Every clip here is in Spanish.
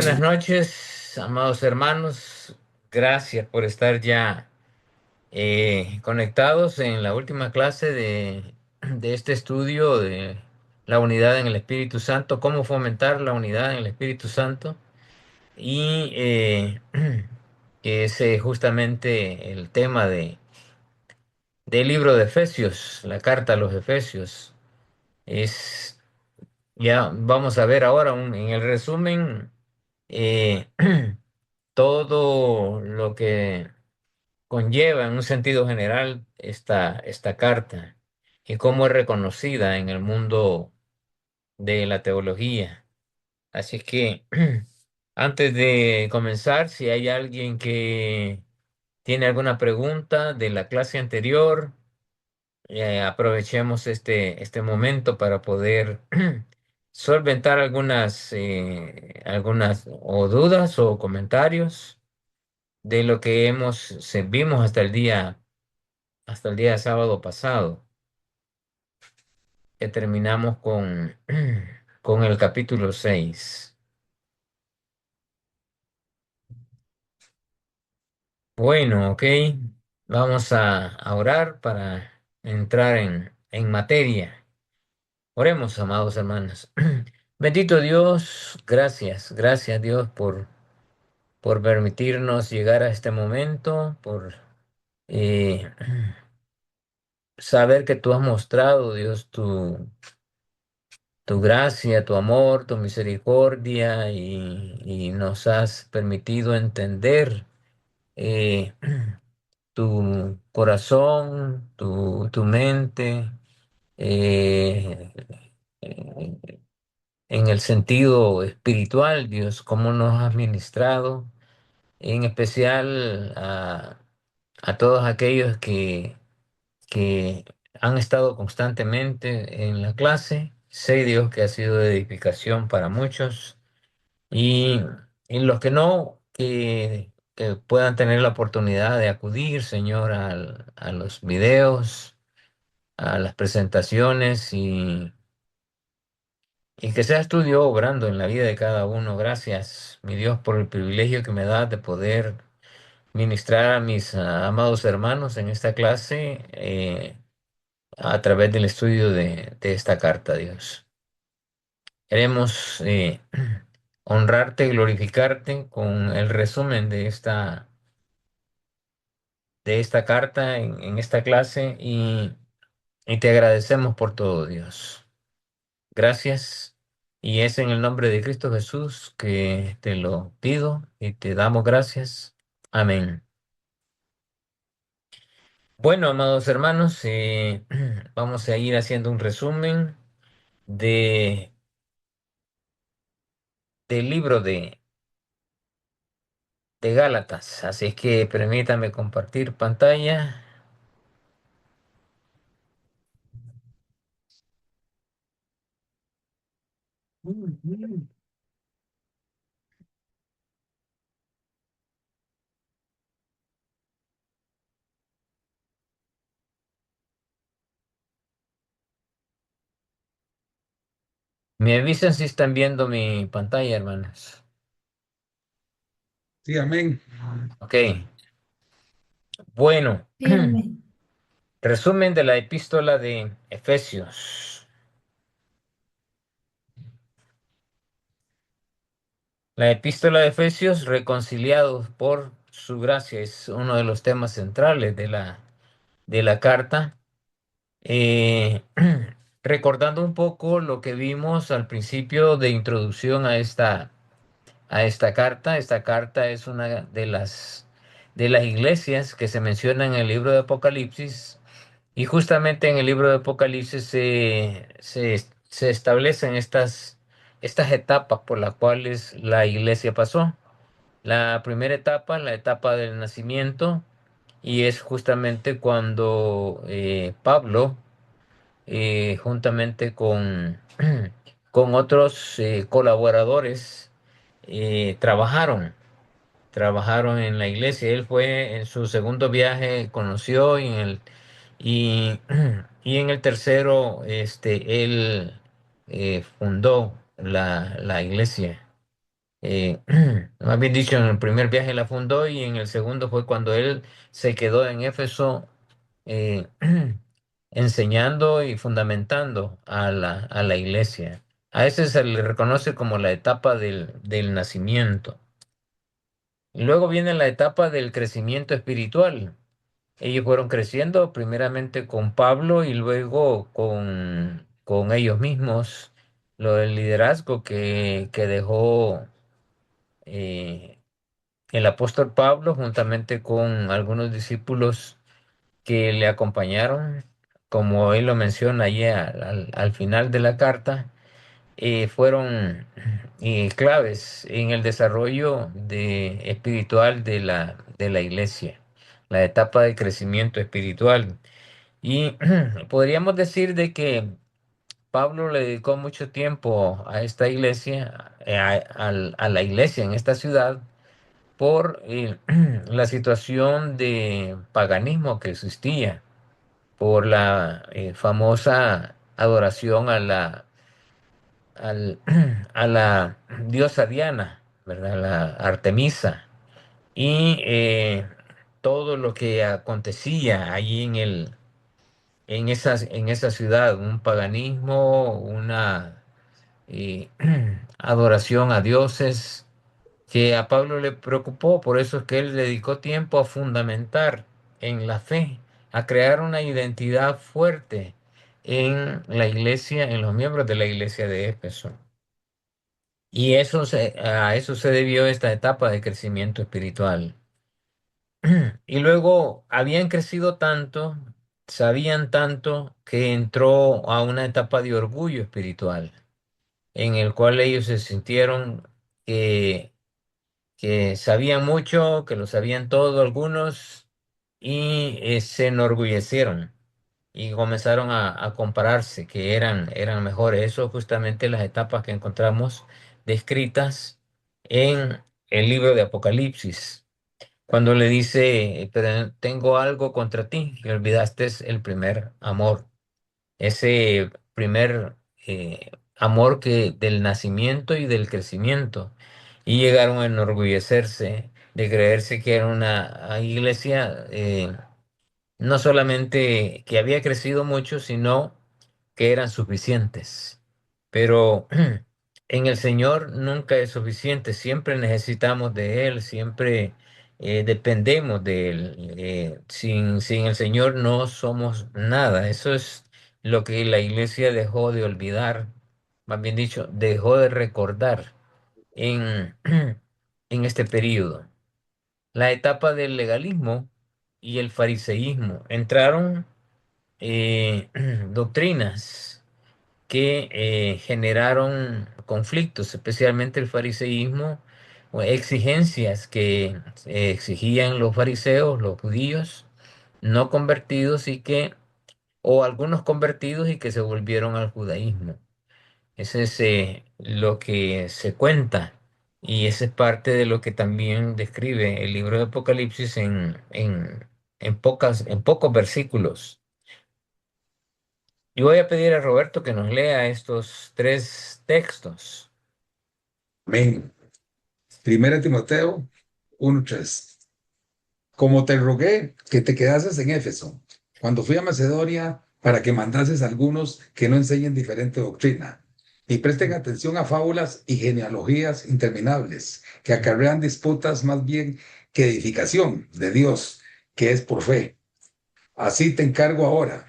buenas noches, amados hermanos. Gracias por estar ya conectados en la última clase de este estudio de la unidad en el Espíritu Santo, cómo fomentar la unidad en el Espíritu Santo. Y que es justamente el tema del libro de Efesios, la carta a los Efesios. Es, ya vamos a ver ahora en el resumen. eh, Todo lo que conlleva en un sentido general esta carta y cómo es reconocida en el mundo de la teología. Así que antes de comenzar, si hay alguien que tiene alguna pregunta de la clase anterior, aprovechemos este momento para poder solventar algunas o dudas o comentarios de lo que vimos hasta el día sábado pasado, que terminamos con el capítulo 6. Bueno, ok, vamos a orar para entrar en materia. Oremos, amados hermanos. Bendito Dios, gracias Dios por permitirnos llegar a este momento, por eh, saber que tú has mostrado, Dios, tu gracia, tu amor, tu misericordia y nos has permitido entender eh, tu corazón, tu mente, eh, eh, en el sentido espiritual, Dios, cómo nos has ministrado, en especial a todos aquellos que han estado constantemente en la clase. Sé, Dios, que ha sido de edificación para muchos y, y los que no, que puedan tener la oportunidad de acudir, Señor, a los videos, a las presentaciones y que seas tú, Dios, obrando en la vida de cada uno. Gracias, mi Dios, por el privilegio que me das de poder ministrar a mis amados hermanos en esta clase. A través del estudio de esta carta, Dios. Queremos honrarte, glorificarte con el resumen de esta carta en esta clase y te agradecemos por todo, Dios. Gracias. Y es en el nombre de Cristo Jesús que te lo pido y te damos gracias. Amén. Bueno, amados hermanos, vamos a ir haciendo un resumen de, del libro de Gálatas. Así es que permítame compartir pantalla. Me avisan si están viendo mi pantalla, hermanos. Sí, amén. Ok, bueno, Sí, amén. resumen de la epístola de Efesios. La epístola de Efesios, reconciliados por su gracia, es uno de los temas centrales de la carta. Eh, recordando un poco lo que vimos al principio de introducción a esta carta es una de las iglesias que se menciona en el libro de Apocalipsis, y justamente en el libro de Apocalipsis se establecen estas etapas por las cuales la iglesia pasó. La primera etapa, la etapa del nacimiento, y es justamente cuando Pablo, juntamente con otros colaboradores, trabajaron en la iglesia. Él fue en su segundo viaje, conoció y, y en el tercero, él fundó la iglesia. eh, más bien dicho, en el primer viaje la fundó y en el segundo fue cuando él se quedó en Éfeso eh, enseñando y fundamentando a la iglesia. A ese se le reconoce como la etapa del nacimiento. Y luego viene la etapa del crecimiento espiritual. Ellos fueron creciendo primeramente con Pablo y luego con ellos mismos. Lo del liderazgo que dejó eh, el apóstol Pablo juntamente con algunos discípulos que le acompañaron, como él lo menciona allí al final de la carta, fueron claves en el desarrollo espiritual de la iglesia, la etapa de crecimiento espiritual. Y podríamos decir de que Pablo le dedicó mucho tiempo a esta iglesia, a la iglesia en esta ciudad, por la situación de paganismo que existía, por la famosa adoración al- a la diosa Diana, ¿verdad? La Artemisa, y todo lo que acontecía allí en esa ciudad, un paganismo, una eh, adoración a dioses que a Pablo le preocupó, por eso es que él dedicó tiempo a fundamentar en la fe, a crear una identidad fuerte en la iglesia, en los miembros de la iglesia de Éfeso. Y a eso se debió esta etapa de crecimiento espiritual. Y luego habían crecido tanto, sabían tanto, que entró a una etapa de orgullo espiritual, en el cual ellos se sintieron que sabían mucho, que lo sabían todo algunos, y se enorgullecieron y comenzaron a compararse, que eran mejores. Eso es justamente las etapas que encontramos descritas en el libro de Apocalipsis, cuando le dice, pero tengo algo contra ti, que olvidaste el primer amor, ese primer amor que del nacimiento y del crecimiento, y llegaron a enorgullecerse de creerse que era una iglesia no solamente que había crecido mucho, sino que eran suficientes. Pero en el Señor nunca es suficiente, siempre necesitamos de Él, siempre dependemos de Él. Sin el Señor no somos nada. Eso es lo que la iglesia dejó de olvidar, más bien dicho, dejó de recordar en, en este periodo. La etapa del legalismo y el fariseísmo entraron doctrinas que generaron conflictos, especialmente el fariseísmo, o exigencias que exigían los fariseos, los judíos no convertidos o algunos convertidos y que se volvieron al judaísmo. Ese es lo que se cuenta y esa es parte de lo que también describe el libro de Apocalipsis en pocos versículos. Yo voy a pedir a Roberto que nos lea estos tres textos. Amén. Primera Timoteo 1:3. Como te rogué que te quedases en Éfeso, cuando fui a Macedonia, para que mandases a algunos que no enseñen diferente doctrina, y presten atención a fábulas y genealogías interminables, que acarrean disputas más bien que edificación de Dios, que es por fe. Así te encargo ahora,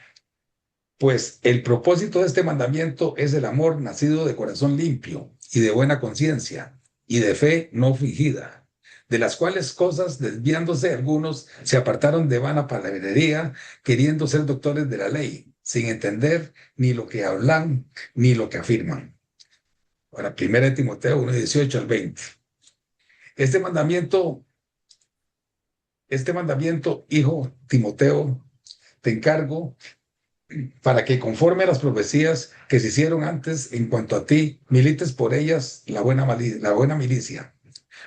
pues el propósito de este mandamiento es el amor nacido de corazón limpio y de buena conciencia y de fe no fingida, de las cuales cosas, desviándose algunos, se apartaron de vana palabrería, queriendo ser doctores de la ley, sin entender ni lo que hablan ni lo que afirman. Ahora, 1 Timoteo 1:18 al 20. Este mandamiento, este mandamiento, hijo Timoteo, te encargo para que conforme a las profecías que se hicieron antes en cuanto a ti, milites por ellas la buena milicia,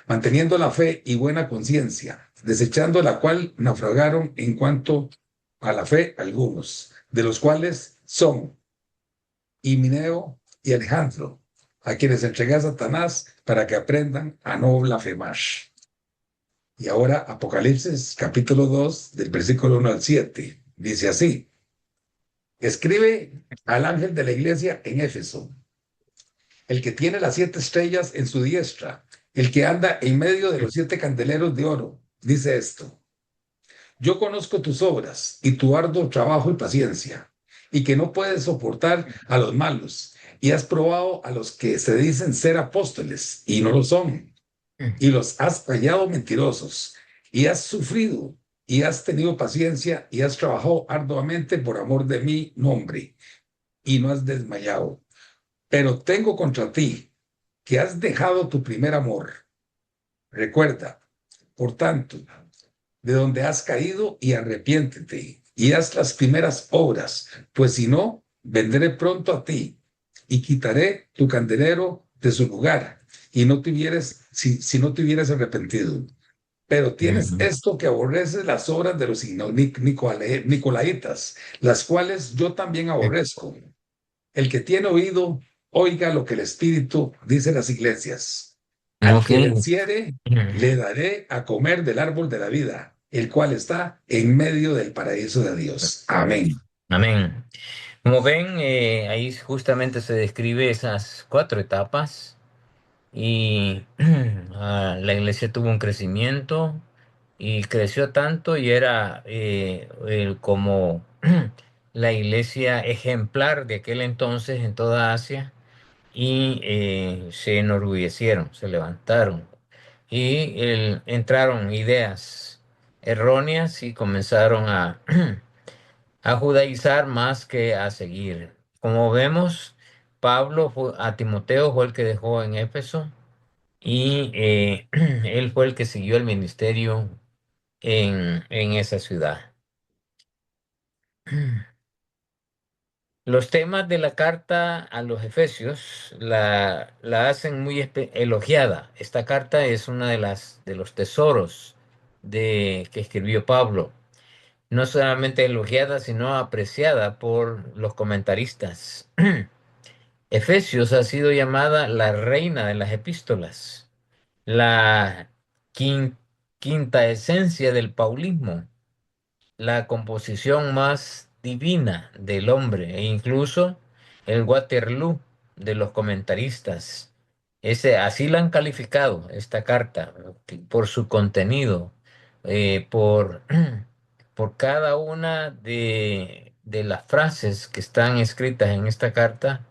manteniendo la fe y buena conciencia, desechando la cual naufragaron en cuanto a la fe algunos, de los cuales son Himeneo y Alejandro, a quienes entregué a Satanás para que aprendan a no blasfemar. Y ahora Apocalipsis capítulo 2 del versículo 1 al 7 dice así, escribe al ángel de la iglesia en Éfeso, el que tiene las 7 estrellas en su diestra, el que anda en medio de los 7 candeleros de oro, dice esto. Yo conozco tus obras y tu arduo trabajo y paciencia, y que no puedes soportar a los malos, y has probado a los que se dicen ser apóstoles y no lo son, y los has hallado mentirosos, y has sufrido, y has tenido paciencia, y has trabajado arduamente por amor de mi nombre, y no has desmayado. Pero tengo contra ti que has dejado tu primer amor. Recuerda, por tanto, de donde has caído y arrepiéntete y haz las primeras obras, pues si no, vendré pronto a ti y quitaré tu candelero de su lugar y no te hubieras, si no te hubieras arrepentido. Pero tienes Ujú. esto que aborreces las obras de los nicolaitas, las cuales yo también aborrezco. El que tiene oído, oiga lo que el Espíritu dice a las iglesias. Al Ok. que venciere, le daré a comer del árbol de la vida, el cual está en medio del paraíso de Dios. Amén. Amén. Como ven, ahí justamente se describe esas 4 etapas y la iglesia tuvo un crecimiento y creció tanto y era como la iglesia ejemplar de aquel entonces en toda Asia y se enorgullecieron, se levantaron y entraron ideas erróneas y comenzaron a judaizar más que a seguir. Como vemos, a Timoteo fue el que dejó en Éfeso y él fue el que siguió el ministerio en esa ciudad. Los temas de la carta a los Efesios la hacen muy elogiada. Esta carta es una de los tesoros que escribió Pablo. No solamente elogiada, sino apreciada por los comentaristas. Efesios ha sido llamada la reina de las epístolas, la quin- quinta esencia del paulismo, la composición más divina del hombre e incluso el Waterloo de los comentaristas. Así la han calificado esta carta por su contenido, por, por cada una de las frases que están escritas en esta carta,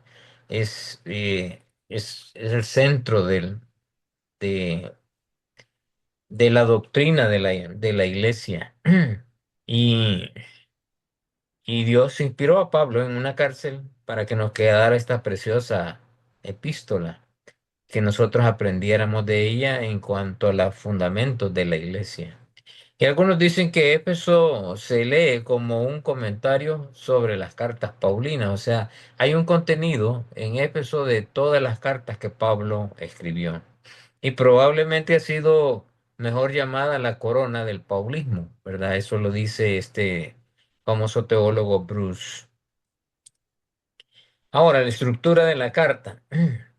es el centro de, de la doctrina de la iglesia. Y Y Dios inspiró a Pablo en una cárcel para que nos quedara esta preciosa epístola, que nosotros aprendiéramos de ella en cuanto a los fundamentos de la iglesia. Y algunos dicen que Éfeso se lee como un comentario sobre las cartas paulinas, o sea, hay un contenido en Éfeso de todas las cartas que Pablo escribió. Y probablemente ha sido mejor llamada la corona del paulismo, ¿verdad? Eso lo dice este famoso teólogo Bruce. Ahora, la estructura de la carta.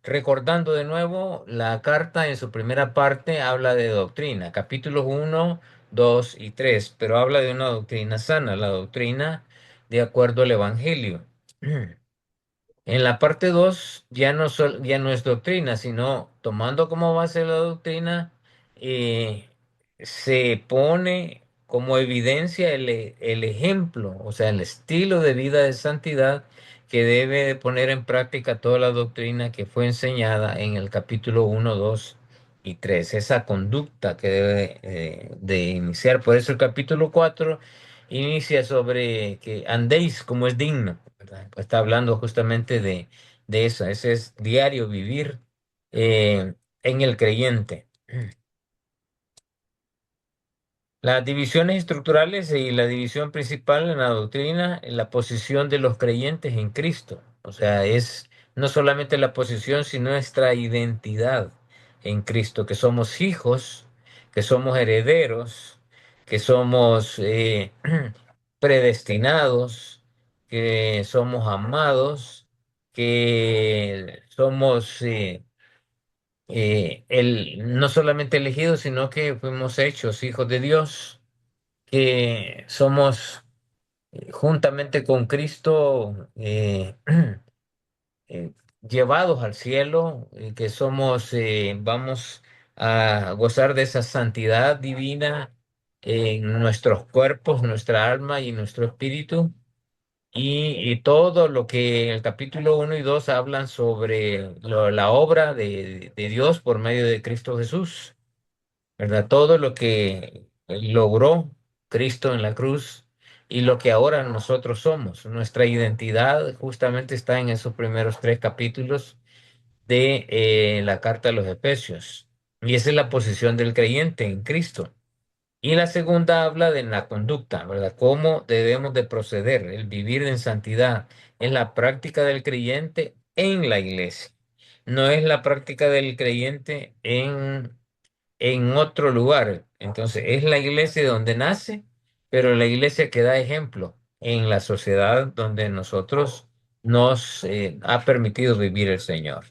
Recordando de nuevo, la carta en su primera parte habla de doctrina, capítulos 1, 2 y 3, pero habla de una doctrina sana, la doctrina de acuerdo al Evangelio. En la parte 2 ya no es doctrina, sino tomando como base la doctrina, eh, se pone como evidencia el ejemplo, o sea, el estilo de vida de santidad que debe de poner en práctica toda la doctrina que fue enseñada en el capítulo 1, 2 y 3. Esa conducta que debe de iniciar. Por eso el capítulo 4 inicia sobre que andéis como es digno, ¿verdad? Pues está hablando justamente de eso. Ese es diario vivir en el creyente. Las divisiones estructurales y la división principal en la doctrina, en la posición de los creyentes en Cristo. O sea, es no solamente la posición, sino nuestra identidad en Cristo, que somos hijos, que somos herederos, que somos predestinados, que somos amados, que somos no solamente elegidos, sino que fuimos hechos hijos de Dios, que somos juntamente con Cristo eh, llevados al cielo, que somos, vamos a gozar de esa santidad divina en nuestros cuerpos, nuestra alma y nuestro espíritu. Y todo lo que el capítulo 1 y 2 hablan sobre la obra de Dios por medio de Cristo Jesús, ¿verdad? Todo lo que logró Cristo en la cruz y lo que ahora nosotros somos. Nuestra identidad justamente está en esos primeros 3 capítulos de la carta a los Efesios. Y esa es la posición del creyente en Cristo. Y la segunda habla de la conducta, ¿verdad? Cómo debemos de proceder, el vivir en santidad. Es la práctica del creyente en la iglesia. No es la práctica del creyente en otro lugar. Entonces, es la iglesia donde nace, pero la iglesia que da ejemplo en la sociedad donde nosotros nos ha permitido vivir el Señor.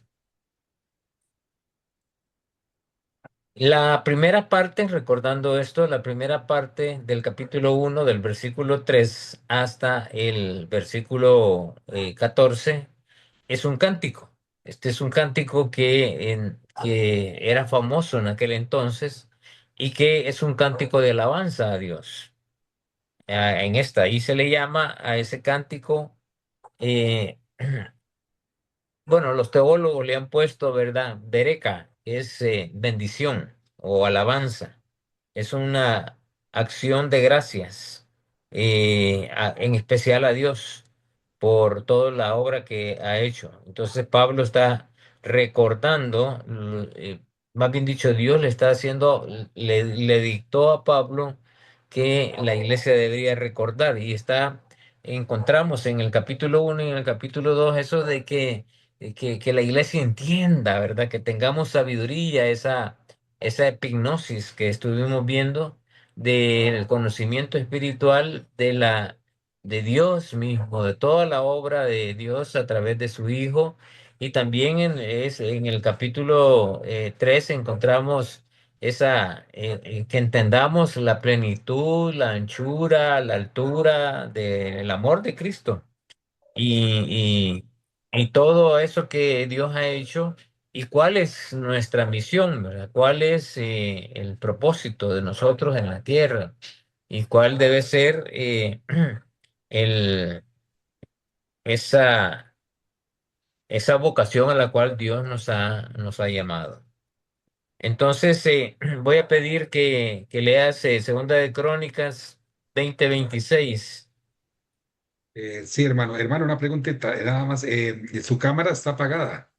La primera parte, recordando esto, la primera parte del capítulo 1, del versículo 3 hasta el versículo 14, es un cántico. Este es un cántico que era famoso en aquel entonces y que es un cántico de alabanza a Dios. En esta, y se le llama a ese cántico, eh, bueno, los teólogos le han puesto, ¿verdad? Bereka, es bendición o alabanza. Es una acción de gracias, en especial a Dios por toda la obra que ha hecho. Entonces Pablo está recordando, más bien dicho, Dios le está haciendo, le dictó a Pablo que la iglesia debería recordar y encontramos en el capítulo 1 y en el capítulo 2 eso de que la iglesia entienda, ¿verdad? Que tengamos sabiduría, esa epignosis que estuvimos viendo del conocimiento espiritual de Dios mismo, de toda la obra de Dios a través de su Hijo. Y también en el capítulo 3 encontramos que entendamos la plenitud, la anchura, la altura del amor de Cristo y, y todo eso que Dios ha hecho y cuál es nuestra misión, ¿verdad? ¿Cuál es el propósito de nosotros en la tierra? ¿Y cuál debe ser el, esa, esa vocación a la cual Dios nos ha llamado? Entonces, voy a pedir que leas Segunda de Crónicas 20:26. Sí, hermano. Hermano, una preguntita, nada más. ¿Su cámara está apagada?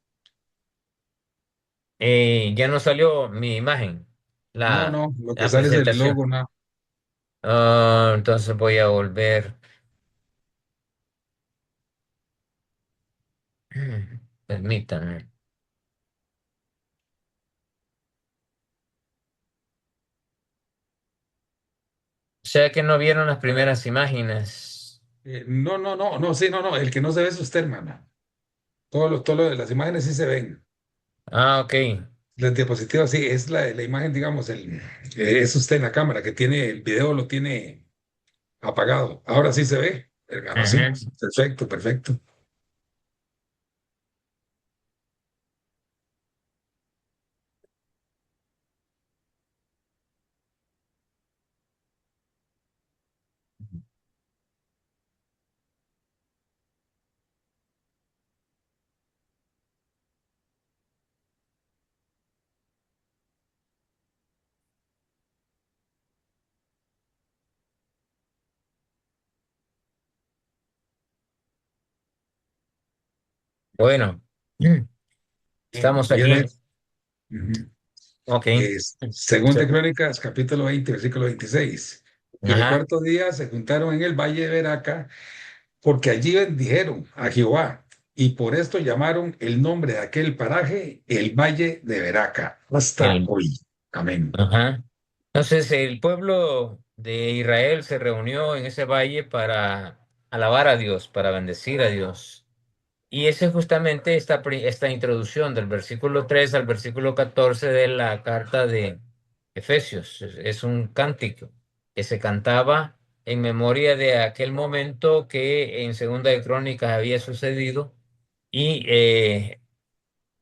Ya no salió mi imagen, No, la, no, lo que la sale es el presentación. logo, ¿no? Entonces voy a volver. Permítanme. O sea que no vieron las primeras imágenes. No, no, no, no, sí, no, no. El que no se ve es usted, hermano. Todo lo de las imágenes sí se ven. Ah, ok. Las diapositivas, sí, es la imagen, digamos, es usted en la cámara que tiene, el video lo tiene apagado. Ahora sí se ve, hermano, sí. Ujú. Perfecto, perfecto. Bueno, estamos aquí. Viene. Ujú. Ok. Segunda Se- de Crónicas, capítulo 20, versículo 26. Y el Ajá. cuarto día se juntaron en el valle de Beraca, porque allí bendijeron a Jehová, y por esto llamaron el nombre de aquel paraje el valle de Beraca, hasta El, hoy. Amén. ajá. Entonces el pueblo de Israel se reunió en ese valle para alabar a Dios, para bendecir a Dios. Y ese es justamente esta introducción del versículo 3 al versículo 14 de la carta de Efesios. Es un cántico que se cantaba en memoria de aquel momento que en Segunda de Crónicas había sucedido y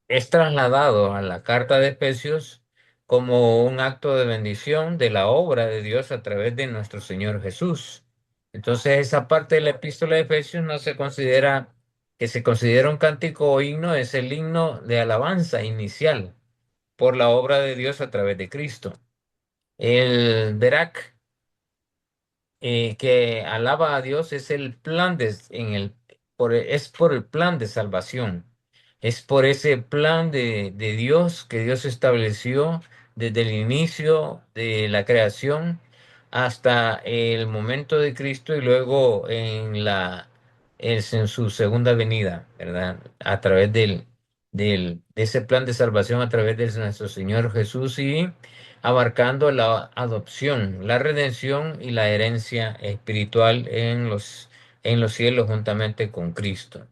es trasladado a la carta de Efesios como un acto de bendición de la obra de Dios a través de nuestro Señor Jesús. Entonces, esa parte de la epístola de Efesios no se considera, que se considera un cántico o himno, es el himno de alabanza inicial por la obra de Dios a través de Cristo. El Berak que alaba a Dios es el plan es por el plan de salvación. Es por ese plan de Dios que Dios estableció desde el inicio de la creación hasta el momento de Cristo y luego en su segunda venida, ¿verdad? A través de ese plan de salvación a través de nuestro Señor Jesús y abarcando la adopción, la redención y la herencia espiritual en los cielos juntamente con Cristo.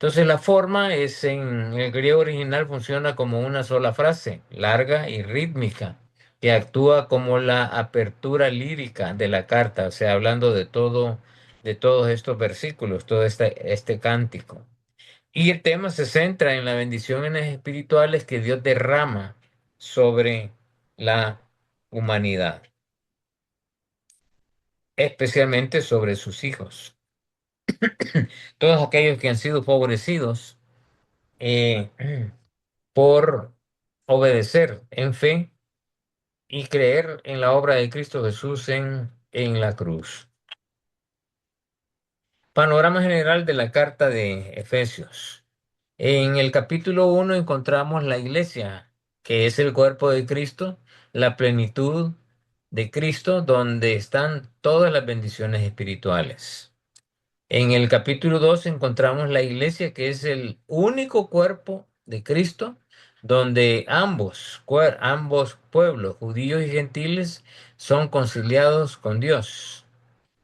Entonces la forma es en el griego original funciona como una sola frase, larga y rítmica, que actúa como la apertura lírica de la carta, o sea, hablando de todos estos versículos, todo este cántico. Y el tema se centra en las bendiciones espirituales que Dios derrama sobre la humanidad, especialmente sobre sus hijos. Todos aquellos que han sido favorecidos eh, por obedecer en fe y creer en la obra de Cristo Jesús en la cruz. Panorama general de la carta de Efesios. En el capítulo 1 encontramos la iglesia, que es el cuerpo de Cristo, la plenitud de Cristo, donde están todas las bendiciones espirituales. En el capítulo 2 encontramos la iglesia, que es el único cuerpo de Cristo, donde ambos pueblos, judíos y gentiles, son conciliados con Dios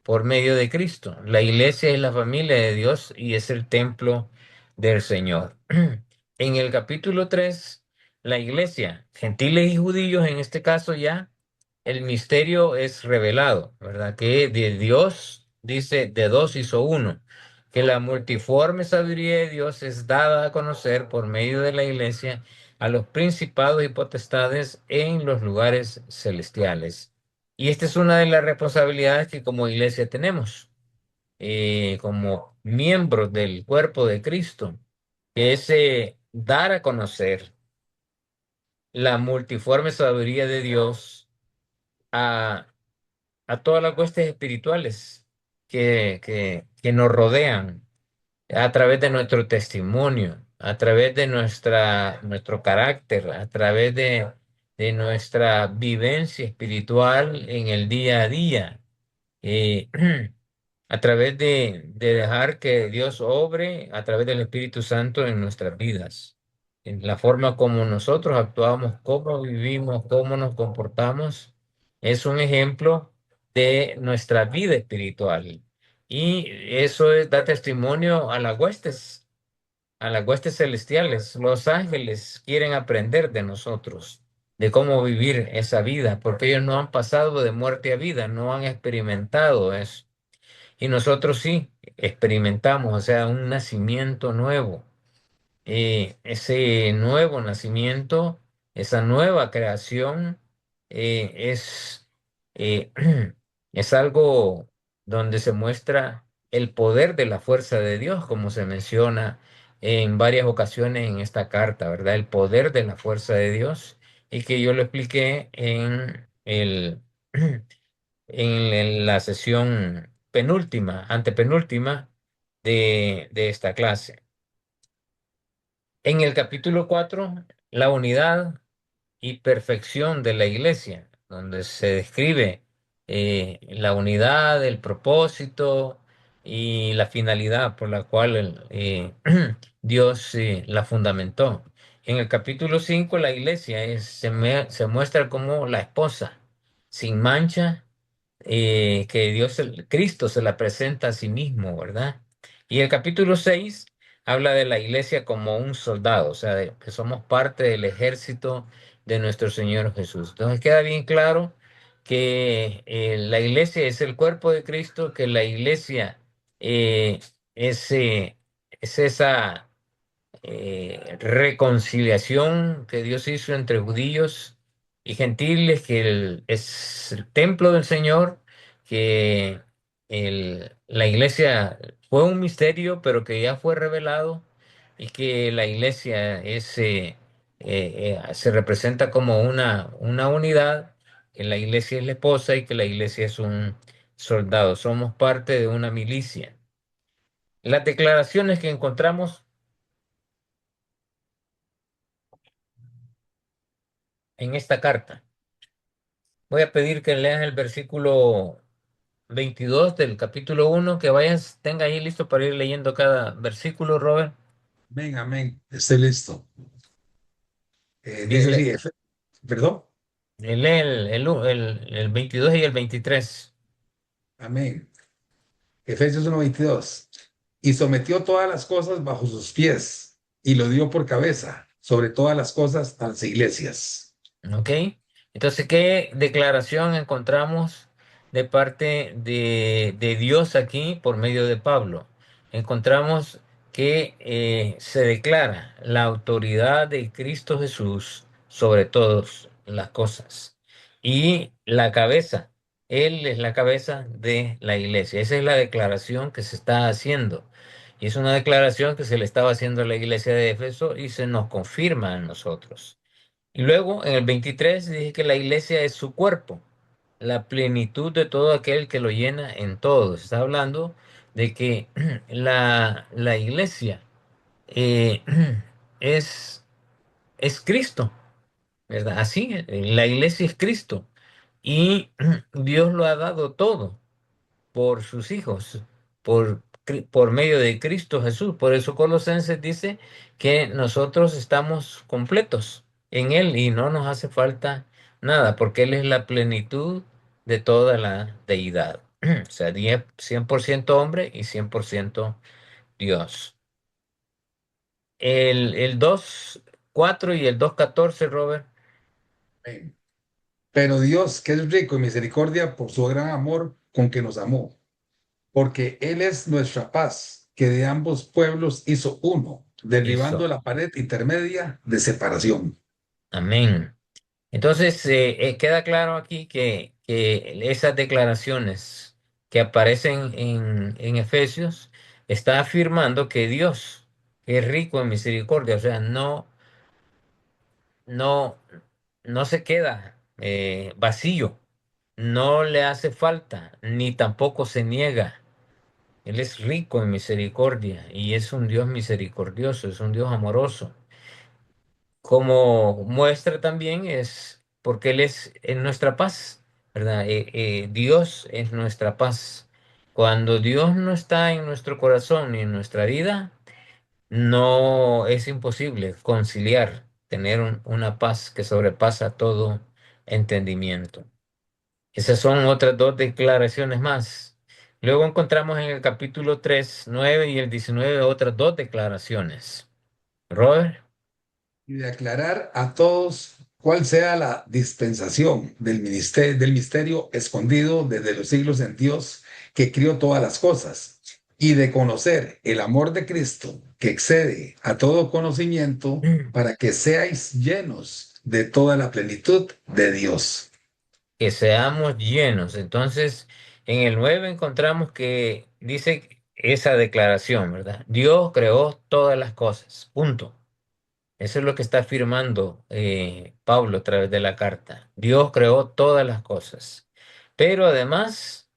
por medio de Cristo. La iglesia es la familia de Dios y es el templo del Señor. En el capítulo 3, la iglesia, gentiles y judíos, en este caso ya, el misterio es revelado, ¿verdad? Que de Dios, dice, de dos hizo uno, que la multiforme sabiduría de Dios es dada a conocer por medio de la iglesia a los principados y potestades en los lugares celestiales. Y esta es una de las responsabilidades que como iglesia tenemos, como miembros del cuerpo de Cristo, que es dar a conocer la multiforme sabiduría de Dios a, a todas las huestes espirituales que nos rodean a través de nuestro testimonio, a través de nuestro carácter, a través de nuestra vivencia espiritual en el día a día. eh, a través de dejar que Dios obre a través del Espíritu Santo en nuestras vidas, en la forma como nosotros actuamos, cómo vivimos, cómo nos comportamos, es un ejemplo de nuestra vida espiritual. Y da testimonio a las huestes celestiales. Los ángeles quieren aprender de nosotros, de cómo vivir esa vida, porque ellos no han pasado de muerte a vida, no han experimentado eso. Y nosotros sí experimentamos, o sea, un nacimiento nuevo. Ese nuevo nacimiento, esa nueva creación, eh, es algo donde se muestra el poder de la fuerza de Dios, como se menciona en varias ocasiones en esta carta, ¿verdad? El poder de la fuerza de Dios y que yo lo expliqué en la sesión penúltima, antepenúltima de esta clase. En el capítulo 4 la unidad y perfección de la iglesia, donde se describe la unidad, el propósito y la finalidad por la cual Dios la fundamentó. En el capítulo 5 la iglesia se muestra como la esposa, sin mancha que Cristo se la presenta a sí mismo, ¿verdad? Y el capítulo 6 habla de la iglesia como un soldado, o sea, que somos parte del ejército de nuestro Señor Jesús. Entonces queda bien claro que la iglesia es el cuerpo de Cristo, que la iglesia eh, es, eh, es esa reconciliación que Dios hizo entre judíos y gentiles, que es el templo del Señor, que la iglesia fue un misterio, pero que ya fue revelado y que la iglesia se representa como una unidad, que la iglesia es la esposa y que la iglesia es un soldado. Somos parte de una milicia. Las declaraciones que encontramos en esta carta. Voy a pedir que leas el versículo 22 del capítulo 1, que vayas, tenga ahí listo para ir leyendo cada versículo, Robert. Amén, amén. Estoy listo. Di- Dice le- así, perdón. Lee el 22 y el 23. Amén. Efesios 1:22. Y sometió todas las cosas bajo sus pies y lo dio por cabeza sobre todas las cosas a las iglesias. ¿Ok? Entonces, ¿qué declaración encontramos de parte de Dios aquí por medio de Pablo? Encontramos que se declara la autoridad de Cristo Jesús sobre todas las cosas. Y la cabeza, Él es la cabeza de la iglesia. Esa es la declaración que se está haciendo. Y es una declaración que se le estaba haciendo a la iglesia de Éfeso y se nos confirma a nosotros. Y luego en el 23 dice que la iglesia es su cuerpo, la plenitud de todo aquel que lo llena en todo. Está hablando de que la iglesia eh, es, es Cristo, ¿verdad? Así, la iglesia es Cristo y Dios lo ha dado todo por sus hijos, por medio de Cristo Jesús. Por eso Colosenses dice que nosotros estamos completos en Él y no nos hace falta nada, porque Él es la plenitud de toda la deidad. O sea, 100% hombre y 100% Dios. El 2:4 y el 2:14, Robert. Amén. Pero Dios, que es rico en misericordia por su gran amor con que nos amó, porque Él es nuestra paz, que de ambos pueblos hizo uno, derribando Hizo. la pared intermedia de separación. Amén. Entonces, queda claro aquí que esas declaraciones que aparecen en Efesios está afirmando que Dios es rico en misericordia, o sea, no, no se queda vacío, no le hace falta, ni tampoco se niega. Él es rico en misericordia y es un Dios misericordioso, es un Dios amoroso. Como muestra también es porque Él es nuestra paz, ¿verdad? Dios es nuestra paz. Cuando Dios no está en nuestro corazón ni en nuestra vida, no es imposible conciliar, tener una paz que sobrepasa todo entendimiento. Esas son otras dos declaraciones más. Luego encontramos en el capítulo 3 9 y el 19 otras dos declaraciones. Robert, Y de aclarar a todos cuál sea la dispensación del misterio escondido desde los siglos en Dios que crió todas las cosas, y de conocer el amor de Cristo que excede a todo conocimiento para que seáis llenos de toda la plenitud de Dios. que seamos llenos. Entonces, en el 9 encontramos que dice esa declaración, ¿verdad? Dios creó todas las cosas, punto. Eso es lo que está afirmando Pablo a través de la carta. Dios creó todas las cosas. Pero además,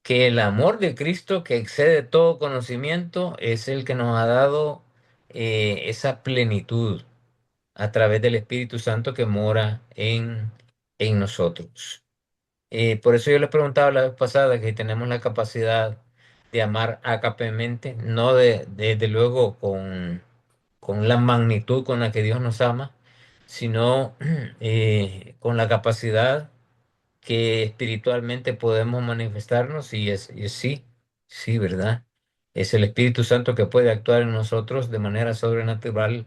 que el amor de Cristo, que excede todo conocimiento, es el que nos ha dado esa plenitud a través del Espíritu Santo que mora en nosotros. Por eso yo les preguntaba la vez pasada que tenemos la capacidad de amar ágapemente, no desde luego con la magnitud con la que Dios nos ama, sino con la capacidad que espiritualmente podemos manifestarnos y sí, sí, ¿verdad? Es el Espíritu Santo que puede actuar en nosotros de manera sobrenatural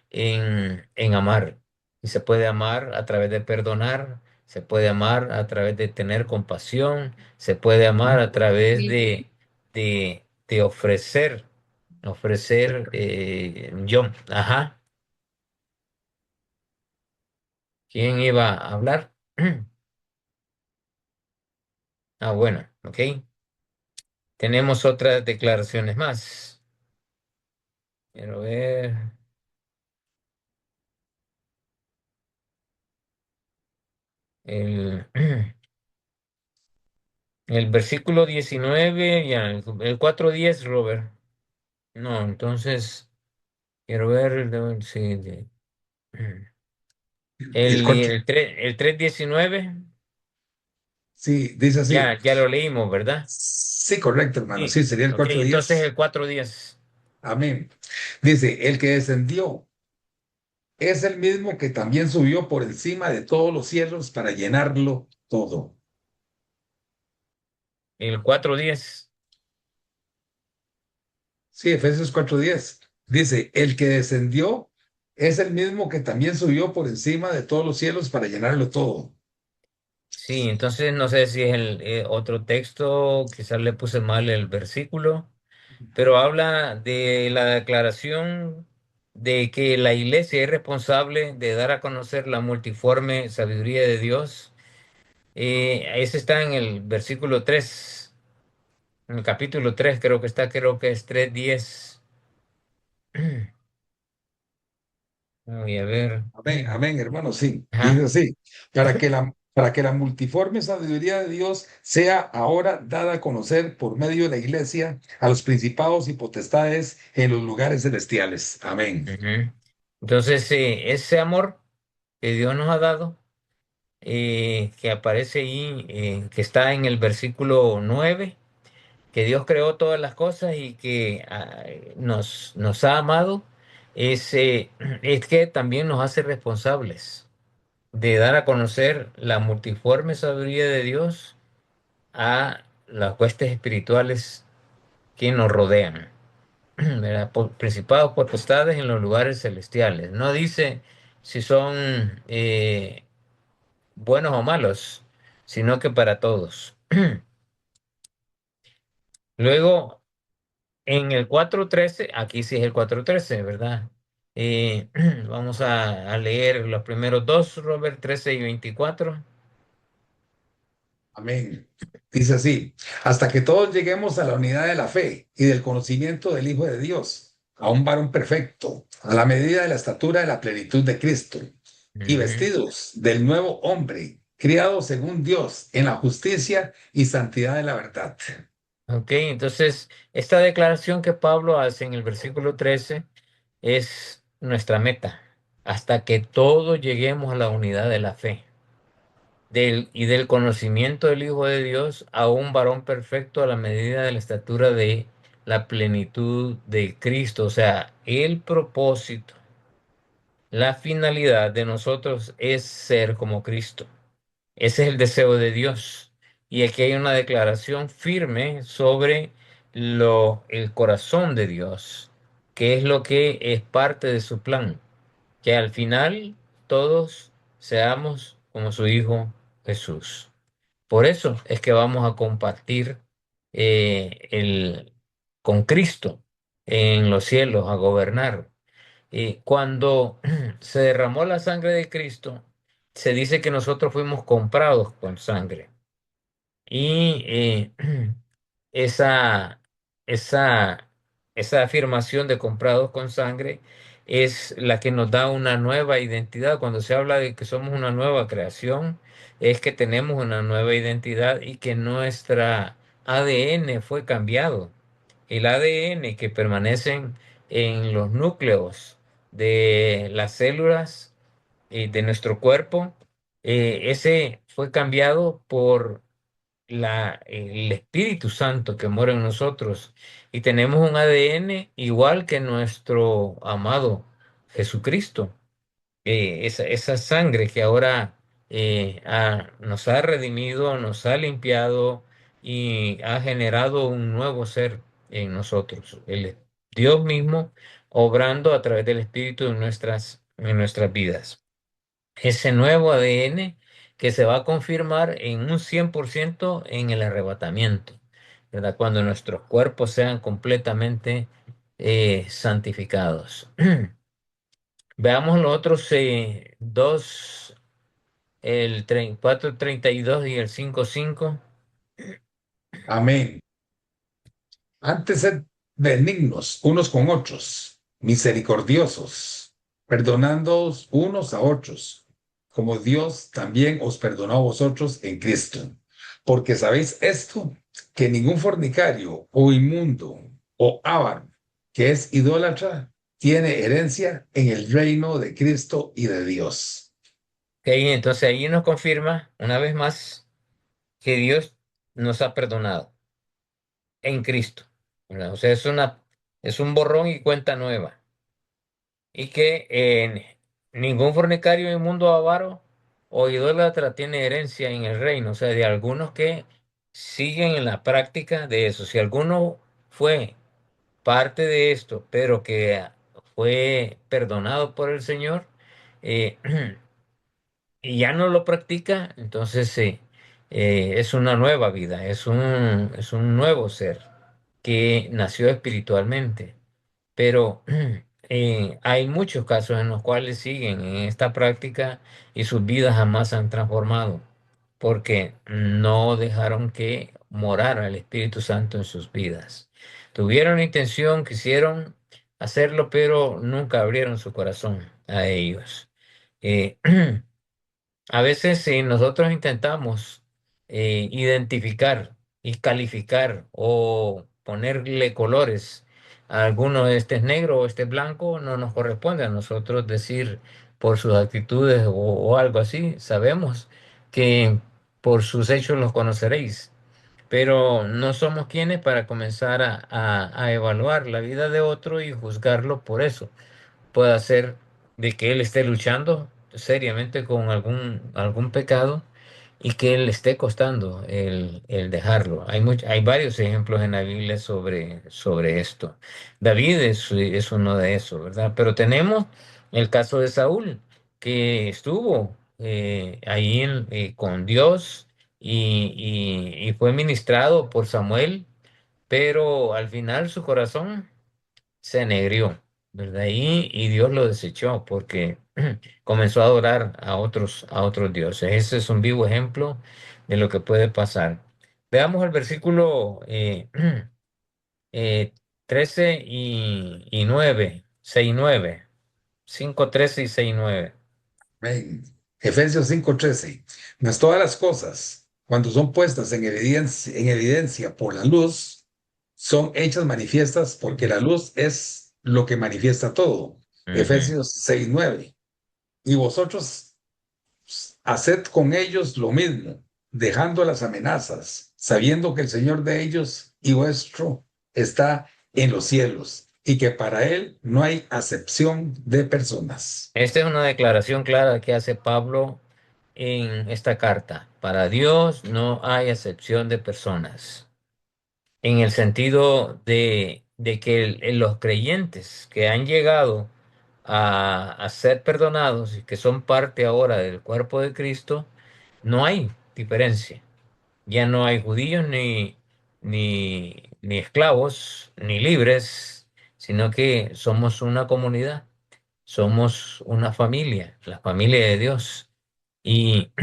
en amar. Y se puede amar a través de perdonar, se puede amar a través de tener compasión, se puede amar a través de ofrecer yo. Ajá. ¿Quién iba a hablar? Ah, bueno, ok. Tenemos otras declaraciones más. Quiero ver. El, el versículo 19, ya, el 4:10, Robert. No, entonces, quiero ver sí, El cuatro, el 3:19, sí, dice así. ya lo leímos, ¿verdad? Sí, correcto, hermano. Sí. Sí, sería el Ok, entonces 4:10. el 4:10. Amén. Dice, el que descendió es el mismo que también subió por encima de todos los cielos para llenarlo todo. El 4:10. Sí, Efesios 4:10. Dice, el que descendió es el mismo que también subió por encima de todos los cielos para llenarlo todo. Sí, entonces no sé si es el otro texto, quizás le puse mal el versículo, pero habla de la declaración de que la iglesia es responsable de dar a conocer la multiforme sabiduría de Dios. Ese está en el versículo 3, en el capítulo 3 creo que está, creo que es 3:10. Voy a ver. Amén, amén, hermano, sí. Dice Ajá. así, para que la multiforme sabiduría de Dios sea ahora dada a conocer por medio de la iglesia a los principados y potestades en los lugares celestiales. Amén. Ujú. Entonces, ese amor que Dios nos ha dado, que aparece ahí, que está en el versículo 9, que Dios creó todas las cosas y que nos ha amado, es, es que también nos hace responsables de dar a conocer la multiforme sabiduría de Dios a las huestes espirituales que nos rodean, ¿verdad? Principados, potestades en los lugares celestiales. No dice si son buenos o malos, sino que para todos. Luego, en el 4:13, aquí sí es el 4:13, ¿verdad? Eh, vamos a leer los primeros dos, Robert, 13 y 24. Amén. Dice así, hasta que todos lleguemos a la unidad de la fe y del conocimiento del Hijo de Dios, a un varón perfecto, a la medida de la estatura de la plenitud de Cristo, y Ujú. vestidos del nuevo hombre, criado según Dios en la justicia y santidad de la verdad. Ok, entonces esta declaración que Pablo hace en el versículo 13 es nuestra meta, hasta que todos lleguemos a la unidad de la fe y del conocimiento del Hijo de Dios, a un varón perfecto a la medida de la estatura de la plenitud de Cristo. O sea, el propósito, la finalidad de nosotros es ser como Cristo. Ese es el deseo de Dios. Y aquí hay una declaración firme sobre el corazón de Dios, que es lo que es parte de su plan, que al final todos seamos como su Hijo Jesús. Por eso es que vamos a compartir con Cristo en los cielos, a gobernar. Cuando se derramó la sangre de Cristo, se dice que nosotros fuimos comprados con sangre. Y esa, esa, esa afirmación de comprados con sangre es la que nos da una nueva identidad. Cuando se habla de que somos una nueva creación, es que tenemos una nueva identidad y que nuestra ADN fue cambiado. El ADN que permanecen en los núcleos de las células de nuestro cuerpo, ese fue cambiado por el Espíritu Santo que mora en nosotros y tenemos un ADN igual que nuestro amado Jesucristo. Esa sangre que ahora nos ha redimido, nos ha limpiado y ha generado un nuevo ser en nosotros. Dios mismo obrando a través del Espíritu en nuestras vidas. Ese nuevo ADN que se va a confirmar en un 100% en el arrebatamiento, ¿verdad? Cuando nuestros cuerpos sean completamente santificados. Veamos los otros dos, el 4:32 y el 5:5. Amén. Antes sed benignos unos con otros, misericordiosos, perdonándoos unos a otros, como Dios también os perdonó a vosotros en Cristo. Porque sabéis esto, que ningún fornicario o inmundo o avaro, que es idólatra, tiene herencia en el reino de Cristo y de Dios. Ok, entonces ahí nos confirma una vez más que Dios nos ha perdonado en Cristo, ¿verdad? O sea, es un borrón y cuenta nueva. Y que ningún fornicario, inmundo, avaro o idólatra tiene herencia en el reino. O sea, de algunos que siguen en la práctica de eso. Si alguno fue parte de esto, pero que fue perdonado por el Señor, eh, y ya no lo practica, entonces es una nueva vida, es un nuevo ser que nació espiritualmente. Pero hay muchos casos en los cuales siguen en esta práctica y sus vidas jamás se han transformado porque no dejaron que morara el Espíritu Santo en sus vidas. Tuvieron intención, quisieron hacerlo, pero nunca abrieron su corazón a ellos. Eh, A veces si nosotros intentamos identificar y calificar o ponerle colores a alguno, este es negro o este es blanco, no nos corresponde a nosotros decir por sus actitudes o algo así. Sabemos que por sus hechos los conoceréis, pero no somos quienes para comenzar a evaluar la vida de otro y juzgarlo por eso. Puede ser de que él esté luchando seriamente con algún pecado y que le esté costando el dejarlo. Hay varios ejemplos en la Biblia sobre esto. David es uno de esos, ¿verdad? Pero tenemos el caso de Saúl, que estuvo ahí con Dios y fue ministrado por Samuel, pero al final su corazón se negrió, ¿verdad? Y Dios lo desechó porque comenzó a adorar a otros dioses. Ese es un vivo ejemplo de lo que puede pasar. Veamos el versículo eh, 13 y 9, 6 y 9, 5, 13 y 6 y 9. Amén. Efesios 5:13. Mas todas las cosas, cuando son puestas en evidencia por la luz, son hechas manifiestas porque la luz es lo que manifiesta todo. Ujú. Efesios 6:9. Y vosotros haced con ellos lo mismo, dejando las amenazas, sabiendo que el Señor de ellos y vuestro está en los cielos y que para Él no hay acepción de personas. Esta es una declaración clara que hace Pablo en esta carta. Para Dios no hay acepción de personas, en el sentido de que los creyentes que han llegado a ser perdonados y que son parte ahora del cuerpo de Cristo, no hay diferencia. Ya no hay judíos ni esclavos, ni libres, sino que somos una comunidad, somos una familia, la familia de Dios. Y,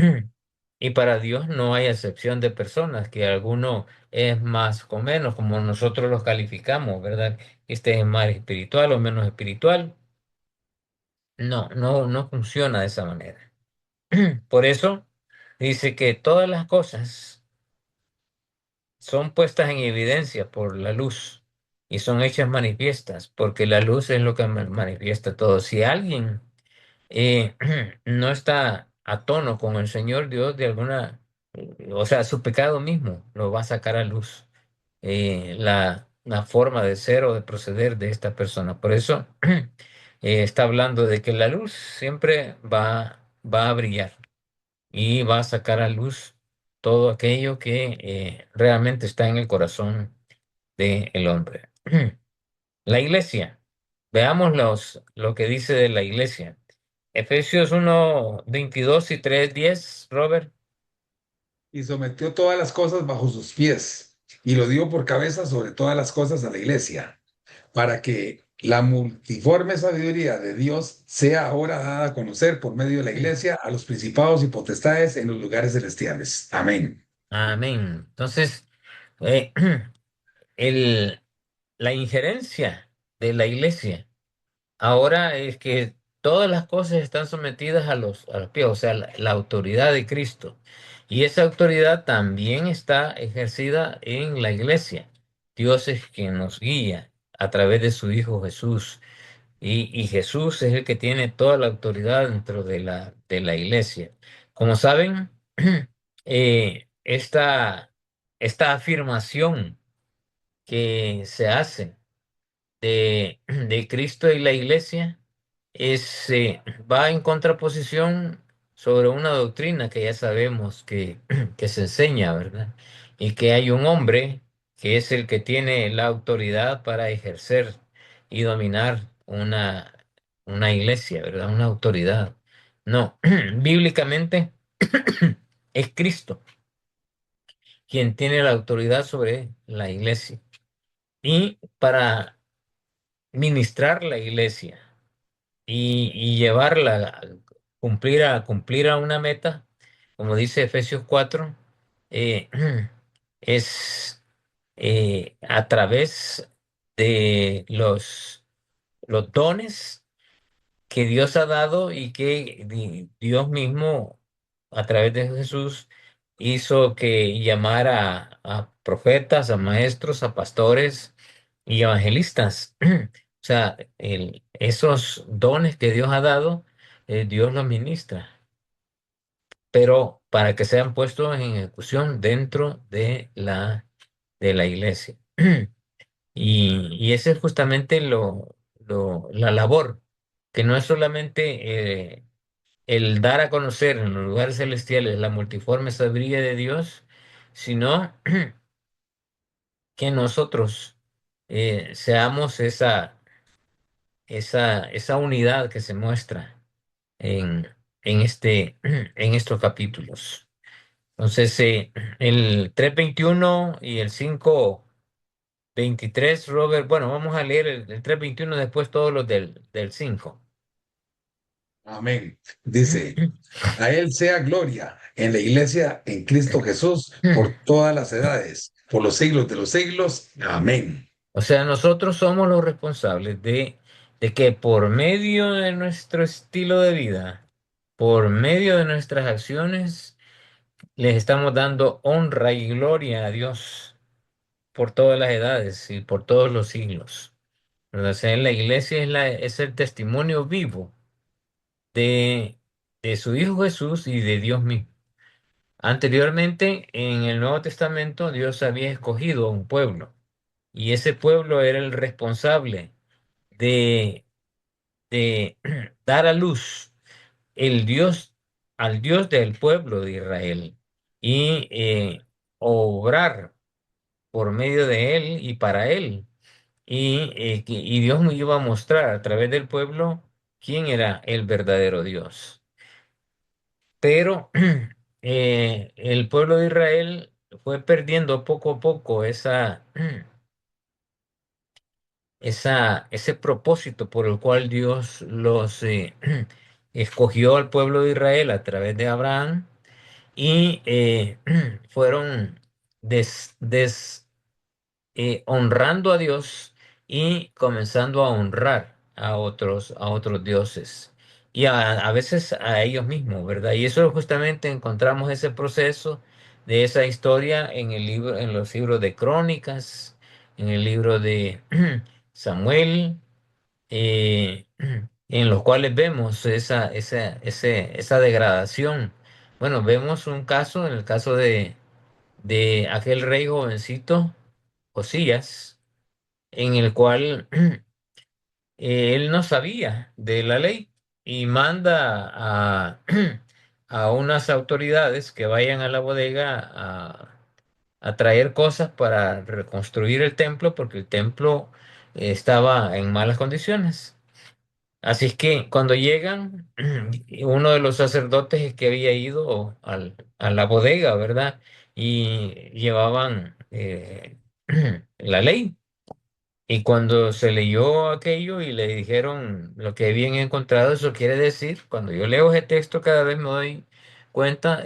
y para Dios no hay excepción de personas, que alguno es más o menos, como nosotros los calificamos, ¿verdad? Este es más espiritual o menos espiritual. No, no funciona de esa manera. Por eso dice que todas las cosas son puestas en evidencia por la luz y son hechas manifiestas, porque la luz es lo que manifiesta todo. Si alguien eh, no está a tono con el Señor Dios de alguna, o sea, su pecado mismo lo va a sacar a luz, la forma de ser o de proceder de esta persona. Por eso está hablando de que la luz siempre va a brillar y va a sacar a luz todo aquello que realmente está en el corazón del hombre. La iglesia. Veamos lo que dice de la iglesia. Efesios 1:22 y 3:10, Robert. Y sometió todas las cosas bajo sus pies y lo dio por cabeza sobre todas las cosas a la iglesia, para que la multiforme sabiduría de Dios sea ahora dada a conocer por medio de la iglesia a los principados y potestades en los lugares celestiales. Amén. Amén. Entonces, eh, el, la injerencia de la iglesia ahora es que todas las cosas están sometidas a los pies, o sea, la autoridad de Cristo. Y esa autoridad también está ejercida en la iglesia. Dios es quien nos guía a través de su Hijo Jesús. Y Jesús es el que tiene toda la autoridad dentro de la iglesia. Como saben, esta afirmación que se hace de Cristo y la iglesia va en contraposición sobre una doctrina que ya sabemos que se enseña, ¿verdad? Y que hay un hombre que es el que tiene la autoridad para ejercer y dominar una iglesia, ¿verdad? Una autoridad. No, bíblicamente es Cristo quien tiene la autoridad sobre la iglesia. Y para ministrar la iglesia y llevarla cumplir a una meta, como dice Efesios 4, eh, es a través de los dones que Dios ha dado y que Dios mismo, a través de Jesús, hizo que llamara a profetas, a maestros, a pastores y evangelistas. O sea, esos dones que Dios ha dado, Dios los ministra, pero para que sean puestos en ejecución dentro de la iglesia. Y ese es justamente la labor, que no es solamente el dar a conocer en los lugares celestiales la multiforme sabiduría de Dios, sino que nosotros seamos esa unidad que se muestra en, en estos capítulos. Entonces, el 3:21 y el 5:23, Robert, bueno, vamos a leer el 3:21 después todos los del 5. Amén. Dice, a Él sea gloria en la iglesia, en Cristo Jesús, por todas las edades, por los siglos de los siglos. Amén. O sea, nosotros somos los responsables de que por medio de nuestro estilo de vida, por medio de nuestras acciones, les estamos dando honra y gloria a Dios por todas las edades y por todos los siglos. ¿Verdad? O sea, la iglesia es el testimonio vivo de, de su Hijo Jesús y de Dios mismo. Anteriormente, en el Nuevo Testamento, Dios había escogido a un pueblo y ese pueblo era el responsable de, de dar a luz el Dios al Dios del pueblo de Israel y obrar por medio de él y para él. Y Dios me iba a mostrar a través del pueblo quién era el verdadero Dios. Pero el pueblo de Israel fue perdiendo poco a poco ese propósito por el cual Dios los escogió al pueblo de Israel a través de Abraham y fueron honrando a Dios y comenzando a honrar a otros dioses y a veces a ellos mismos, ¿verdad? Y eso justamente encontramos ese proceso de esa historia en el libro, en los libros de Crónicas, en el libro de Samuel, eh, en los cuales vemos esa degradación. Bueno, vemos un caso, en el caso de aquel rey jovencito, Josías, en el cual él no sabía de la ley y manda a unas autoridades que vayan a la bodega a traer cosas para reconstruir el templo, porque el templo estaba en malas condiciones. Así es que cuando llegan, uno de los sacerdotes que había ido a la bodega, ¿verdad? Y llevaban la ley. Y cuando se leyó aquello y le dijeron lo que habían encontrado, eso quiere decir, cuando yo leo ese texto cada vez me doy cuenta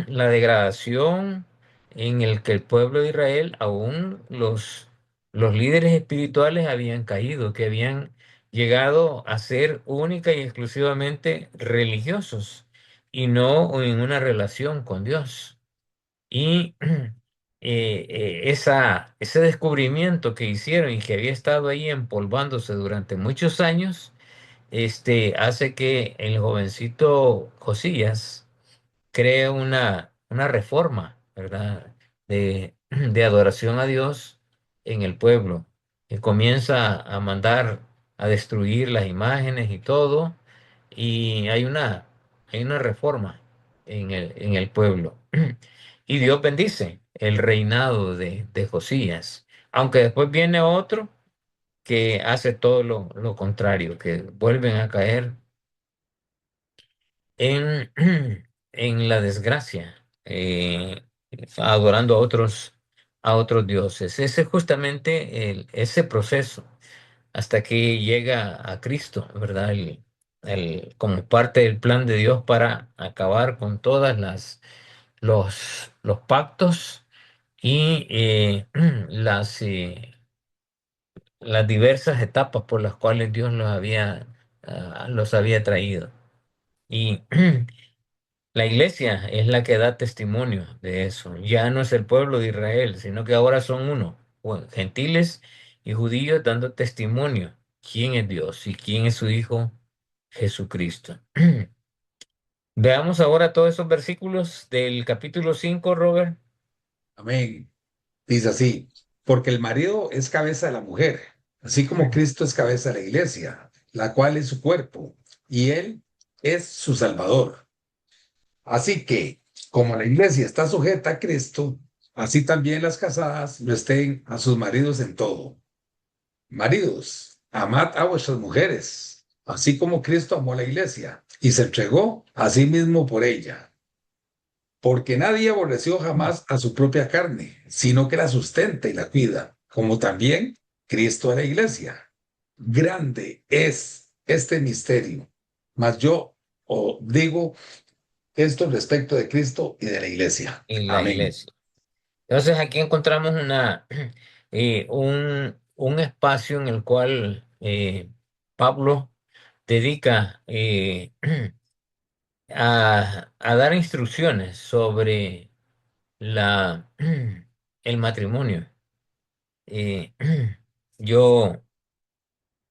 la degradación en el que el pueblo de Israel, aún los líderes espirituales habían caído, que habían llegado a ser única y exclusivamente religiosos y no en una relación con Dios. Y ese descubrimiento que hicieron y que había estado ahí empolvándose durante muchos años, hace que el jovencito Josías cree una reforma, ¿verdad? De adoración a Dios en el pueblo, que comienza a mandar a destruir las imágenes y todo, y hay una reforma en el pueblo. Y Dios bendice el reinado de Josías, aunque después viene otro que hace todo lo contrario, que vuelven a caer en, en la desgracia, adorando a otros dioses. Ese es justamente ese proceso hasta que llega a Cristo, ¿verdad? Como parte del plan de Dios para acabar con todas los pactos y las diversas etapas por las cuales Dios los había traído. Y la iglesia es la que da testimonio de eso. Ya no es el pueblo de Israel, sino que ahora son uno, bueno, gentiles y judíos dando testimonio quién es Dios y quién es su Hijo Jesucristo. Veamos ahora todos esos versículos del capítulo 5, Robert. Amén. Dice así, porque el marido es cabeza de la mujer, así como Cristo es cabeza de la iglesia, la cual es su cuerpo, y él es su salvador. Así que, como la iglesia está sujeta a Cristo, así también las casadas lo estén a sus maridos en todo. Maridos, amad a vuestras mujeres, así como Cristo amó a la iglesia y se entregó a sí mismo por ella. Porque nadie aborreció jamás a su propia carne, sino que la sustenta y la cuida, como también Cristo a la iglesia. Grande es este misterio, mas yo os digo esto respecto de Cristo y de la iglesia. En la Amén. iglesia. Entonces aquí encontramos un espacio en el cual Pablo dedica a dar instrucciones sobre el matrimonio. Eh, yo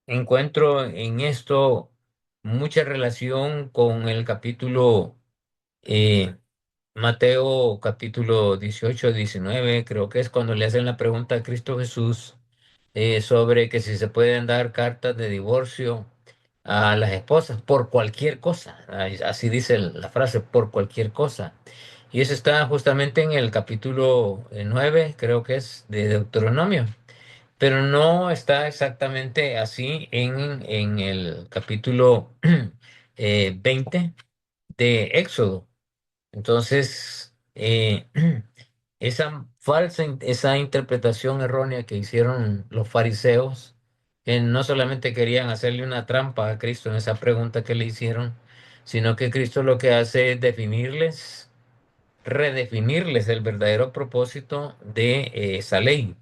encuentro en esto mucha relación con el capítulo eh, Mateo capítulo 18-19, creo que es cuando le hacen la pregunta a Cristo Jesús sobre que si se pueden dar cartas de divorcio a las esposas por cualquier cosa. Así dice la frase, por cualquier cosa. Y eso está justamente en el capítulo 9, creo que es de Deuteronomio, pero no está exactamente así en el capítulo 20 de Éxodo. Entonces, esa interpretación errónea que hicieron los fariseos, que no solamente querían hacerle una trampa a Cristo en esa pregunta que le hicieron, sino que Cristo lo que hace es redefinirles el verdadero propósito de esa ley.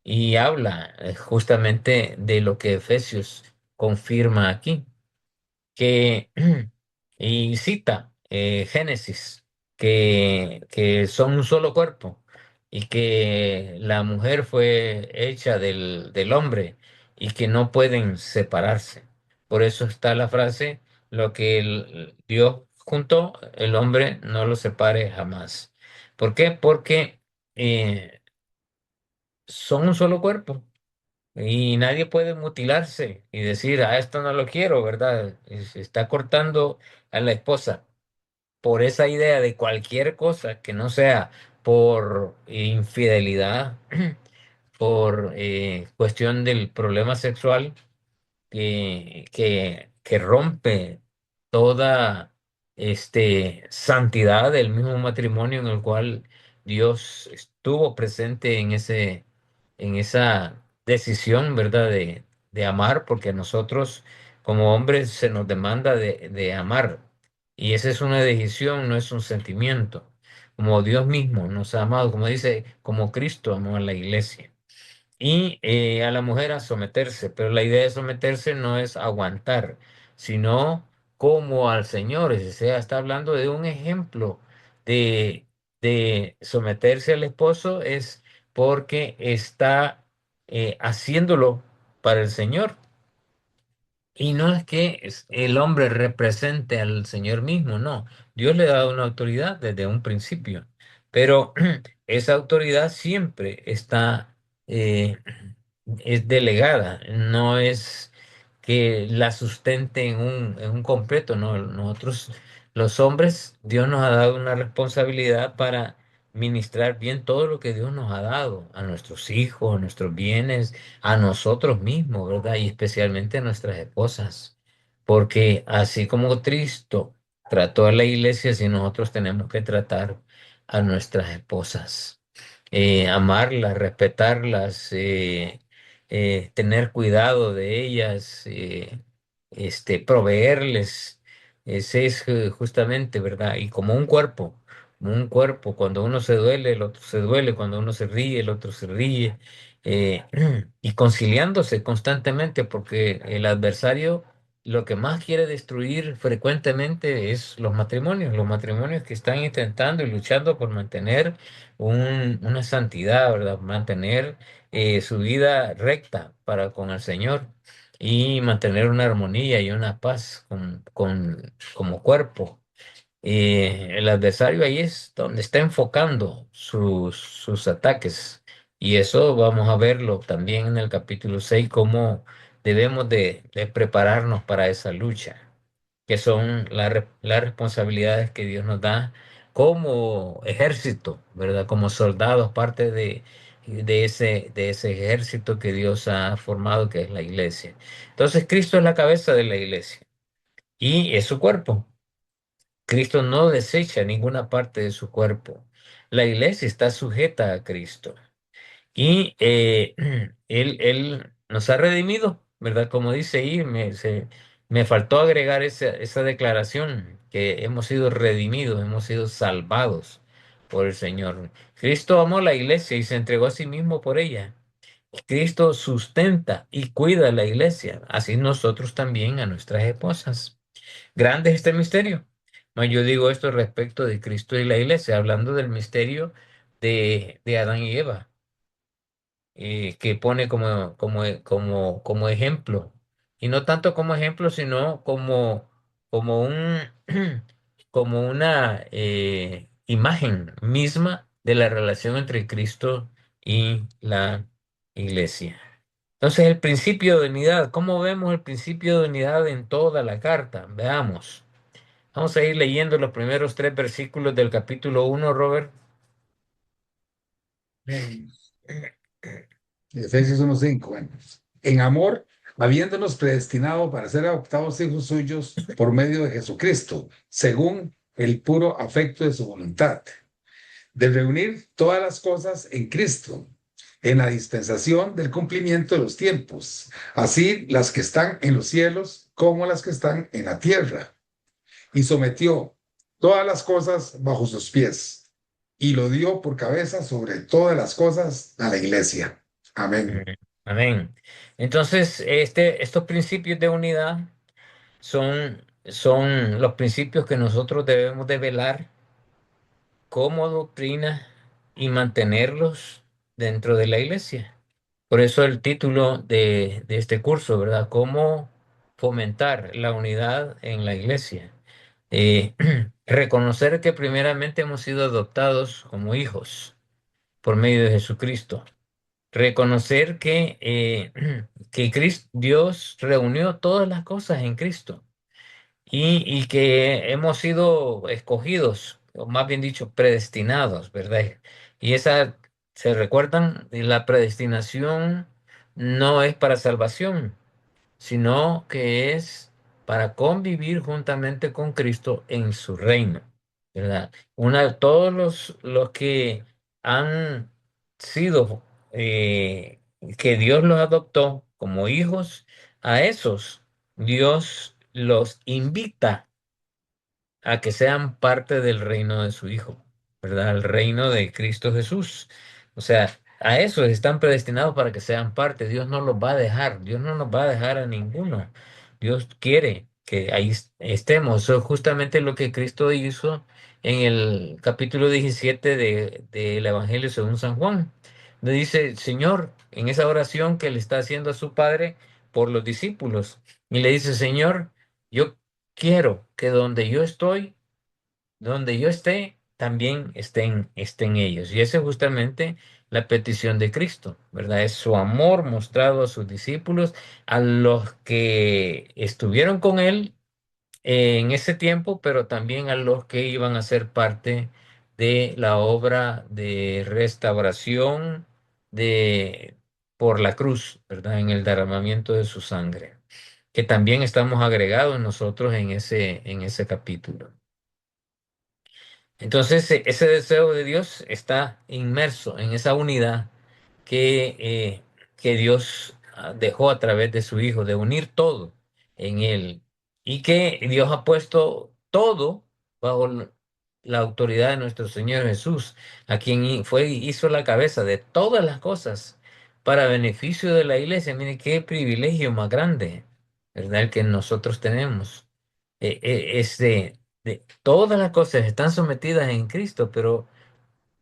Y habla justamente de lo que Efesios confirma aquí que, y cita Génesis, que son un solo cuerpo y que la mujer fue hecha del hombre y que no pueden separarse. Por eso está la frase, lo que Dios juntó, el hombre no lo separe jamás. ¿Por qué? Porque son un solo cuerpo. Y nadie puede mutilarse y decir, esto no lo quiero, ¿verdad? Y se está cortando a la esposa. por esa idea de cualquier cosa que no sea por infidelidad, por cuestión del problema sexual, que rompe toda santidad del mismo matrimonio en el cual Dios estuvo presente en esa decisión, ¿verdad? De amar, porque a nosotros como hombres se nos demanda de amar. Y esa es una decisión, no es un sentimiento. Como Dios mismo nos ha amado, como dice, como Cristo amó a la iglesia y a la mujer a someterse, pero la idea de someterse no es aguantar, sino como al Señor, o sea, está hablando de un ejemplo de, de someterse al esposo es porque está haciéndolo para el Señor. Y no es que el hombre represente al Señor mismo, no. Dios le ha dado una autoridad desde un principio, pero esa autoridad siempre está eh, es delegada, no es que la sustente en un completo, no. Nosotros, los hombres, Dios nos ha dado una responsabilidad para ministrar bien todo lo que Dios nos ha dado, a nuestros hijos, a nuestros bienes, a nosotros mismos, ¿verdad? Y especialmente a nuestras esposas, porque así como Cristo trató a la iglesia, así nosotros tenemos que tratar a nuestras esposas, amarlas, respetarlas, tener cuidado de ellas, proveerles. Ese es justamente, ¿verdad? Y como un cuerpo, cuando uno se duele, el otro se duele, cuando uno se ríe, el otro se ríe, eh, y conciliándose constantemente, porque el adversario lo que más quiere destruir frecuentemente es los matrimonios que están intentando y luchando por mantener una santidad, ¿verdad? Mantener su vida recta para con el Señor y mantener una armonía y una paz como cuerpo. El adversario ahí es donde está enfocando sus ataques. Y eso vamos a verlo también en el capítulo 6 cómo debemos de prepararnos para esa lucha, que son las responsabilidades que Dios nos da como ejército, ¿verdad? Como soldados, parte de ese ejército que Dios ha formado, que es la iglesia. Entonces, Cristo es la cabeza de la iglesia y es su cuerpo. Cristo no desecha ninguna parte de su cuerpo. La iglesia está sujeta a Cristo. Y él nos ha redimido, ¿verdad? Como dice ahí, me faltó agregar esa declaración, que hemos sido redimidos, hemos sido salvados por el Señor. Cristo amó la iglesia y se entregó a sí mismo por ella. Cristo sustenta y cuida a la iglesia, así nosotros también a nuestras esposas. Grande es este misterio. No, yo digo esto respecto de Cristo y la iglesia, hablando del misterio de Adán y Eva, que pone como ejemplo, y no tanto como ejemplo, sino como un, como una imagen misma de la relación entre Cristo y la iglesia. Entonces, el principio de unidad, ¿cómo vemos el principio de unidad en toda la carta? Veamos. Vamos a ir leyendo los primeros tres versículos del capítulo 1, Robert. Amén. Efesios 1:5. Bueno, en amor, habiéndonos predestinado para ser adoptados hijos suyos por medio de Jesucristo, según el puro afecto de su voluntad, de reunir todas las cosas en Cristo, en la dispensación del cumplimiento de los tiempos, así las que están en los cielos como las que están en la tierra, y sometió todas las cosas bajo sus pies, y lo dio por cabeza sobre todas las cosas a la iglesia. Mm, Amén. amén. Entonces, estos principios de unidad son los principios que nosotros debemos de velar como doctrina y mantenerlos dentro de la iglesia. Por eso el título de este curso, ¿verdad? Cómo fomentar la unidad en la iglesia. Eh, reconocer que primeramente hemos sido adoptados como hijos por medio de Jesucristo. Reconocer que Dios reunió todas las cosas en Cristo y que hemos sido escogidos, o más bien dicho, predestinados, ¿verdad? Y esa, ¿se recuerdan? La predestinación no es para salvación, sino que es para convivir juntamente con Cristo en su reino, ¿verdad? Todos los que han sido, que Dios los adoptó como hijos, a esos Dios los invita a que sean parte del reino de su Hijo, ¿verdad? El reino de Cristo Jesús. O sea, a eso están predestinados para que sean parte. Dios no los va a dejar, Dios no nos va a dejar a ninguno. Dios quiere que ahí estemos. Eso es justamente lo que Cristo hizo en el capítulo 17 del Evangelio según San Juan. Le dice, Señor, en esa oración que le está haciendo a su Padre por los discípulos, y le dice, Señor, yo quiero que donde yo esté, también estén ellos. Y esa es justamente la petición de Cristo, ¿verdad? Es su amor mostrado a sus discípulos, a los que estuvieron con él en ese tiempo, pero también a los que iban a ser parte de la obra de restauración de por la cruz, ¿verdad? En el derramamiento de su sangre, que también estamos agregados nosotros en ese capítulo. Entonces, ese deseo de Dios está inmerso en esa unidad que, eh, que Dios dejó a través de su Hijo, de unir todo en Él, y que Dios ha puesto todo bajo la autoridad de nuestro Señor Jesús, a quien hizo la cabeza de todas las cosas para beneficio de la iglesia. Mire qué privilegio más grande, ¿verdad? El que nosotros tenemos. Todas las cosas están sometidas en Cristo, pero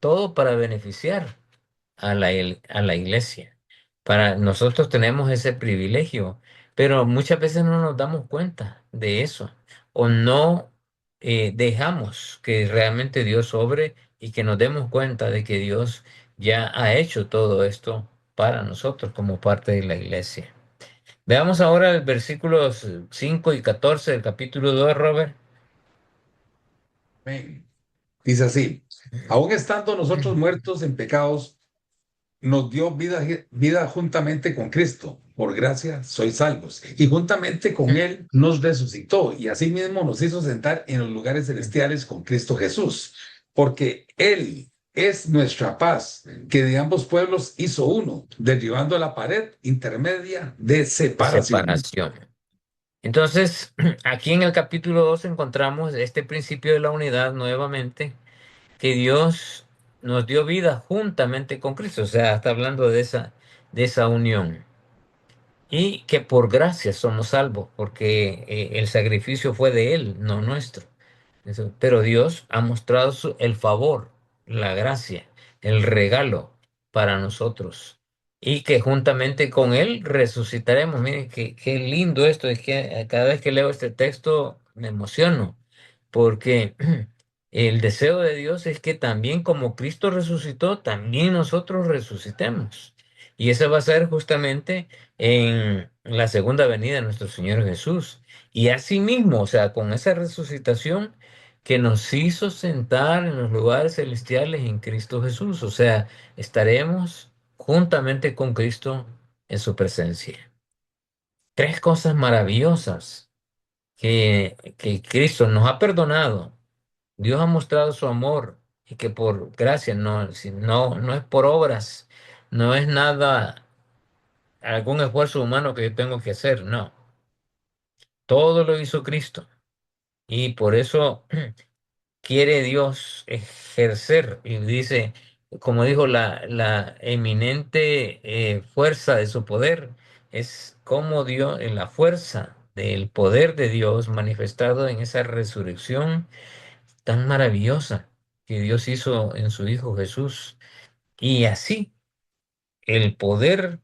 todo para beneficiar a la iglesia. Para nosotros tenemos ese privilegio, pero muchas veces no nos damos cuenta de eso o no dejamos que realmente Dios obre y que nos demos cuenta de que Dios ya ha hecho todo esto para nosotros como parte de la iglesia. Veamos ahora el versículos 5 y 14 del capítulo 2, Robert. Amén. Dice así, aún estando nosotros muertos en pecados, nos dio vida juntamente con Cristo. Por gracia sois salvos. Y juntamente con Él nos resucitó y asimismo nos hizo sentar en los lugares celestiales con Cristo Jesús. Porque Él es nuestra paz, que de ambos pueblos hizo uno, derribando la pared intermedia de De separación. separación. Entonces, aquí en el capítulo 2 encontramos este principio de la unidad nuevamente, que Dios nos dio vida juntamente con Cristo, o sea, está hablando de esa unión. Y que por gracia somos salvos, porque el sacrificio fue de Él, no nuestro. Pero Dios ha mostrado el favor, la gracia, el regalo para nosotros. Y que juntamente con Él resucitaremos. Miren, qué lindo esto. Es que cada vez que leo este texto me emociono, porque el deseo de Dios es que también como Cristo resucitó, también nosotros resucitemos. Y eso va a ser justamente en la segunda venida de nuestro Señor Jesús. Y asimismo, o sea, con esa resucitación que nos hizo sentar en los lugares celestiales en Cristo Jesús. O sea, estaremos juntamente con Cristo en su presencia. Tres cosas maravillosas que Cristo nos ha perdonado. Dios ha mostrado su amor y que por gracia, no es por obras, no es nada, algún esfuerzo humano que yo tengo que hacer, no. Todo lo hizo Cristo. Y por eso quiere Dios ejercer, y dice, como dijo la eminente fuerza de su poder, es como Dios, la fuerza del poder de Dios manifestado en esa resurrección tan maravillosa que Dios hizo en su Hijo Jesús. Y así el poder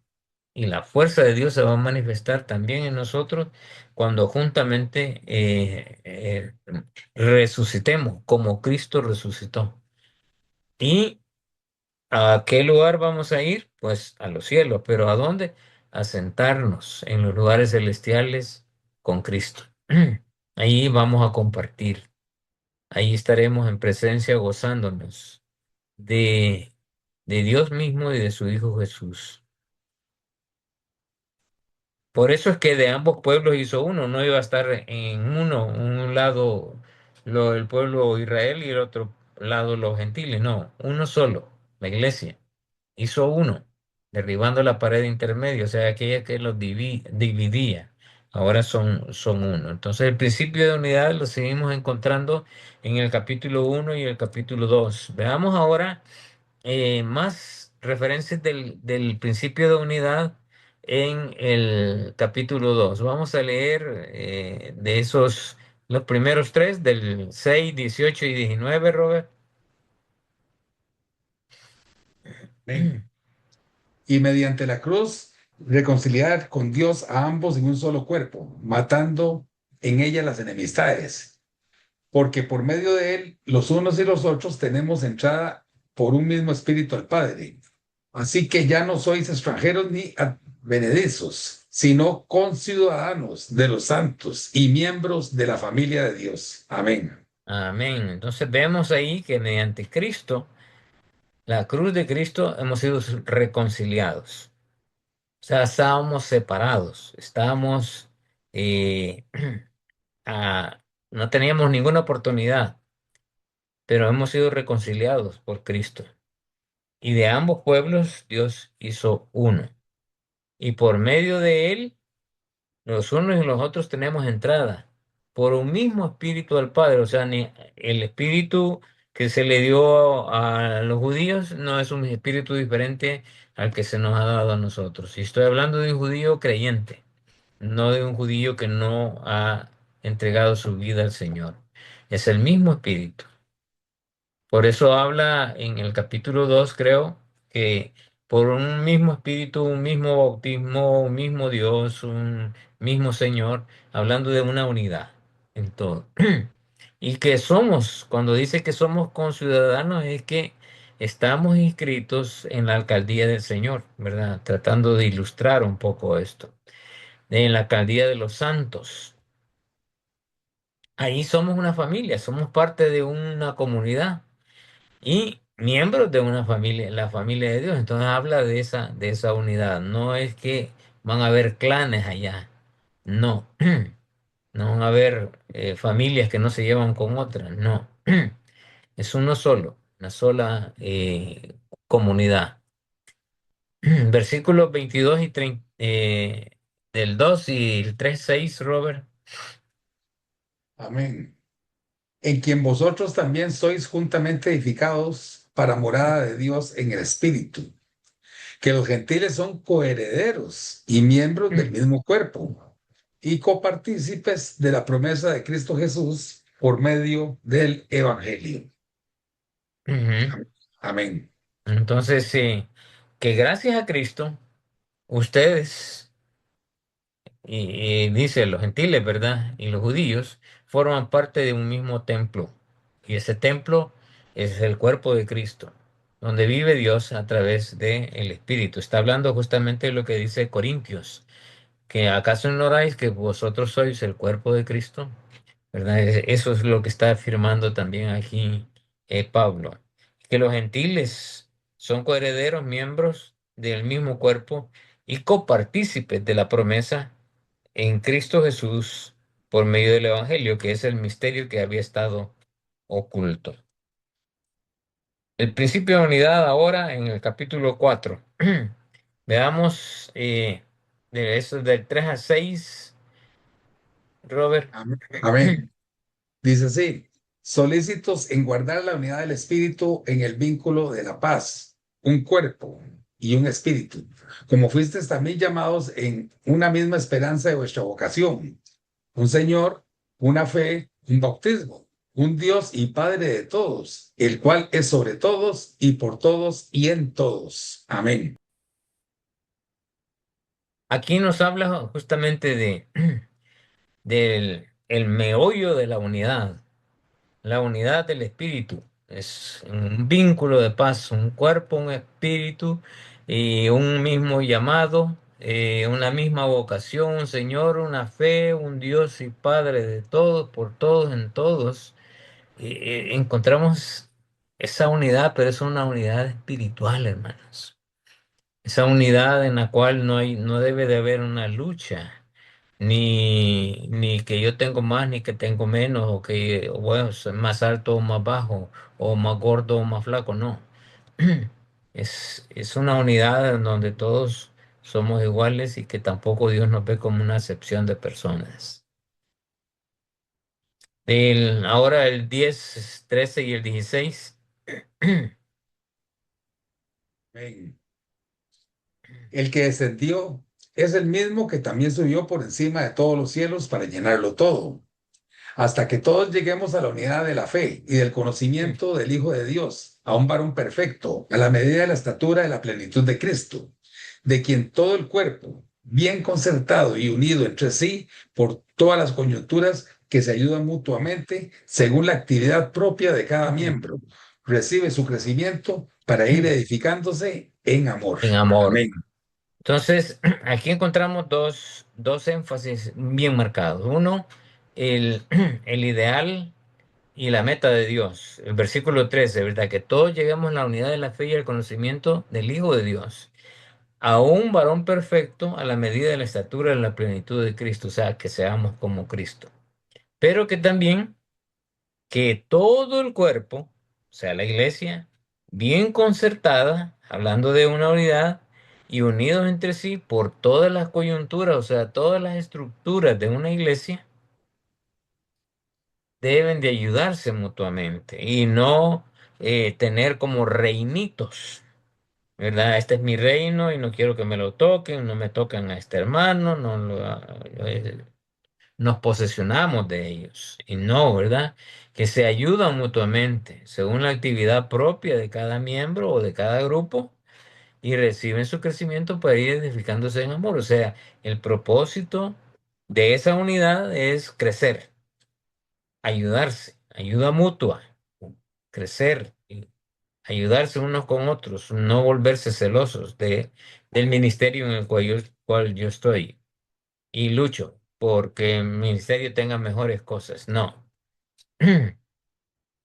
y la fuerza de Dios se va a manifestar también en nosotros cuando juntamente resucitemos como Cristo resucitó. ¿Y a qué lugar vamos a ir? Pues a los cielos, pero ¿a dónde? A sentarnos en los lugares celestiales con Cristo. Ahí vamos a compartir. Ahí estaremos en presencia gozándonos de, de Dios mismo y de su Hijo Jesús. Por eso es que de ambos pueblos hizo uno, no iba a estar en uno, un lado el pueblo Israel y el otro lado los gentiles, no, uno solo, la iglesia. Hizo uno, derribando la pared intermedia, o sea, aquella que los dividía. Ahora son uno. Entonces, el principio de unidad lo seguimos encontrando en el capítulo uno y el capítulo 2. Veamos ahora más referencias del principio de unidad en el capítulo 2. Vamos a leer de esos, los primeros tres, del 6, 18 y 19, Robert. Amén. Y mediante la cruz reconciliar con Dios a ambos en un solo cuerpo, matando en ella las enemistades, porque por medio de él los unos y los otros tenemos entrada por un mismo espíritu al Padre. Así que ya no sois extranjeros ni advenedizos, sino conciudadanos de los santos y miembros de la familia de Dios. Amén. Amén. Entonces vemos ahí que mediante Cristo, la cruz de Cristo, hemos sido reconciliados. O sea, estábamos separados, estábamos, eh, no teníamos ninguna oportunidad, pero hemos sido reconciliados por Cristo. Y de ambos pueblos Dios hizo uno. Y por medio de él, los unos y los otros tenemos entrada por un mismo espíritu al Padre. O sea, el espíritu que se le dio a los judíos no es un espíritu diferente al que se nos ha dado a nosotros. Y estoy hablando de un judío creyente, no de un judío que no ha entregado su vida al Señor. Es el mismo espíritu. Por eso habla en el capítulo 2, creo, que por un mismo espíritu, un mismo bautismo, un mismo Dios, un mismo Señor, hablando de una unidad en todo. Y que somos, cuando dice que somos conciudadanos, es que estamos inscritos en la alcaldía del Señor, ¿verdad? Tratando de ilustrar un poco esto. En la alcaldía de los santos. Ahí somos una familia, somos parte de una comunidad y miembros de una familia, la familia de Dios. Entonces habla de esa unidad. No es que van a haber clanes allá. No. No van a haber familias que no se llevan con otras. No. Es uno solo, una sola comunidad. Versículos 22 y 30, del 2 y el 3 6 Robert. Amén. En quien vosotros también sois juntamente edificados para morada de Dios en el Espíritu, que los gentiles son coherederos y miembros del mismo cuerpo y copartícipes de la promesa de Cristo Jesús por medio del Evangelio. Ujú. Amén. Entonces, sí, que gracias a Cristo, ustedes y dice los gentiles, ¿verdad? Y los judíos forman parte de un mismo templo. Y ese templo es el cuerpo de Cristo, donde vive Dios a través del Espíritu. Está hablando justamente de lo que dice Corintios, que acaso ignoráis que vosotros sois el cuerpo de Cristo, ¿verdad? Eso es lo que está afirmando también aquí Pablo, que los gentiles son coherederos, miembros del mismo cuerpo y copartícipes de la promesa en Cristo Jesús por medio del Evangelio, que es el misterio que había estado oculto. El principio de unidad ahora en el capítulo 4. Veamos de eso del 3 al 6, Robert. Amén. Amén. Dice así, solícitos en guardar la unidad del espíritu en el vínculo de la paz, un cuerpo y un espíritu, como fuisteis también llamados en una misma esperanza de vuestra vocación, un Señor, una fe, un bautismo, un Dios y Padre de todos, el cual es sobre todos y por todos y en todos. Amén. Aquí nos habla justamente de del el meollo de la unidad del espíritu. Es un vínculo de paz, un cuerpo, un espíritu y un mismo llamado. una misma vocación, un Señor, una fe, un Dios y Padre de todos, por todos, en todos. Encontramos esa unidad, pero es una unidad espiritual, hermanos. Esa unidad en la cual no debe de haber una lucha, ni que yo tengo más, ni que tengo menos, o que, bueno, soy más alto o más bajo, o más gordo o más flaco, no. Es una unidad en donde todos somos iguales y que tampoco Dios nos ve como una acepción de personas. Ahora el 10, 13 y el 16. Amén. El que descendió es el mismo que también subió por encima de todos los cielos para llenarlo todo, hasta que todos lleguemos a la unidad de la fe y del conocimiento del Hijo de Dios, a un varón perfecto, a la medida de la estatura de la plenitud de Cristo, de quien todo el cuerpo, bien concertado y unido entre sí por todas las coyunturas que se ayudan mutuamente según la actividad propia de cada miembro, recibe su crecimiento para ir edificándose en amor. En amor. Amén. Entonces, aquí encontramos dos énfasis bien marcados. Uno, el, el ideal y la meta de Dios. El versículo 13, ¿verdad? Que todos lleguemos a la unidad de la fe y el conocimiento del Hijo de Dios, a un varón perfecto a la medida de la estatura de la plenitud de Cristo, o sea, que seamos como Cristo. Pero que también que todo el cuerpo, o sea, la iglesia, bien concertada, hablando de una unidad y unidos entre sí por todas las coyunturas, o sea, todas las estructuras de una iglesia, deben de ayudarse mutuamente y no tener como reinitos, ¿verdad? Este es mi reino y no quiero que me lo toquen, no me tocan a este hermano, no nos posesionamos de ellos. Y no, ¿verdad? Que se ayudan mutuamente según la actividad propia de cada miembro o de cada grupo y reciben su crecimiento para ir edificándose en amor. O sea, el propósito de esa unidad es crecer, ayudarse, ayuda mutua, crecer, y ayudarse unos con otros, no volverse celosos del ministerio en el cual yo estoy y lucho porque el ministerio tenga mejores cosas. No.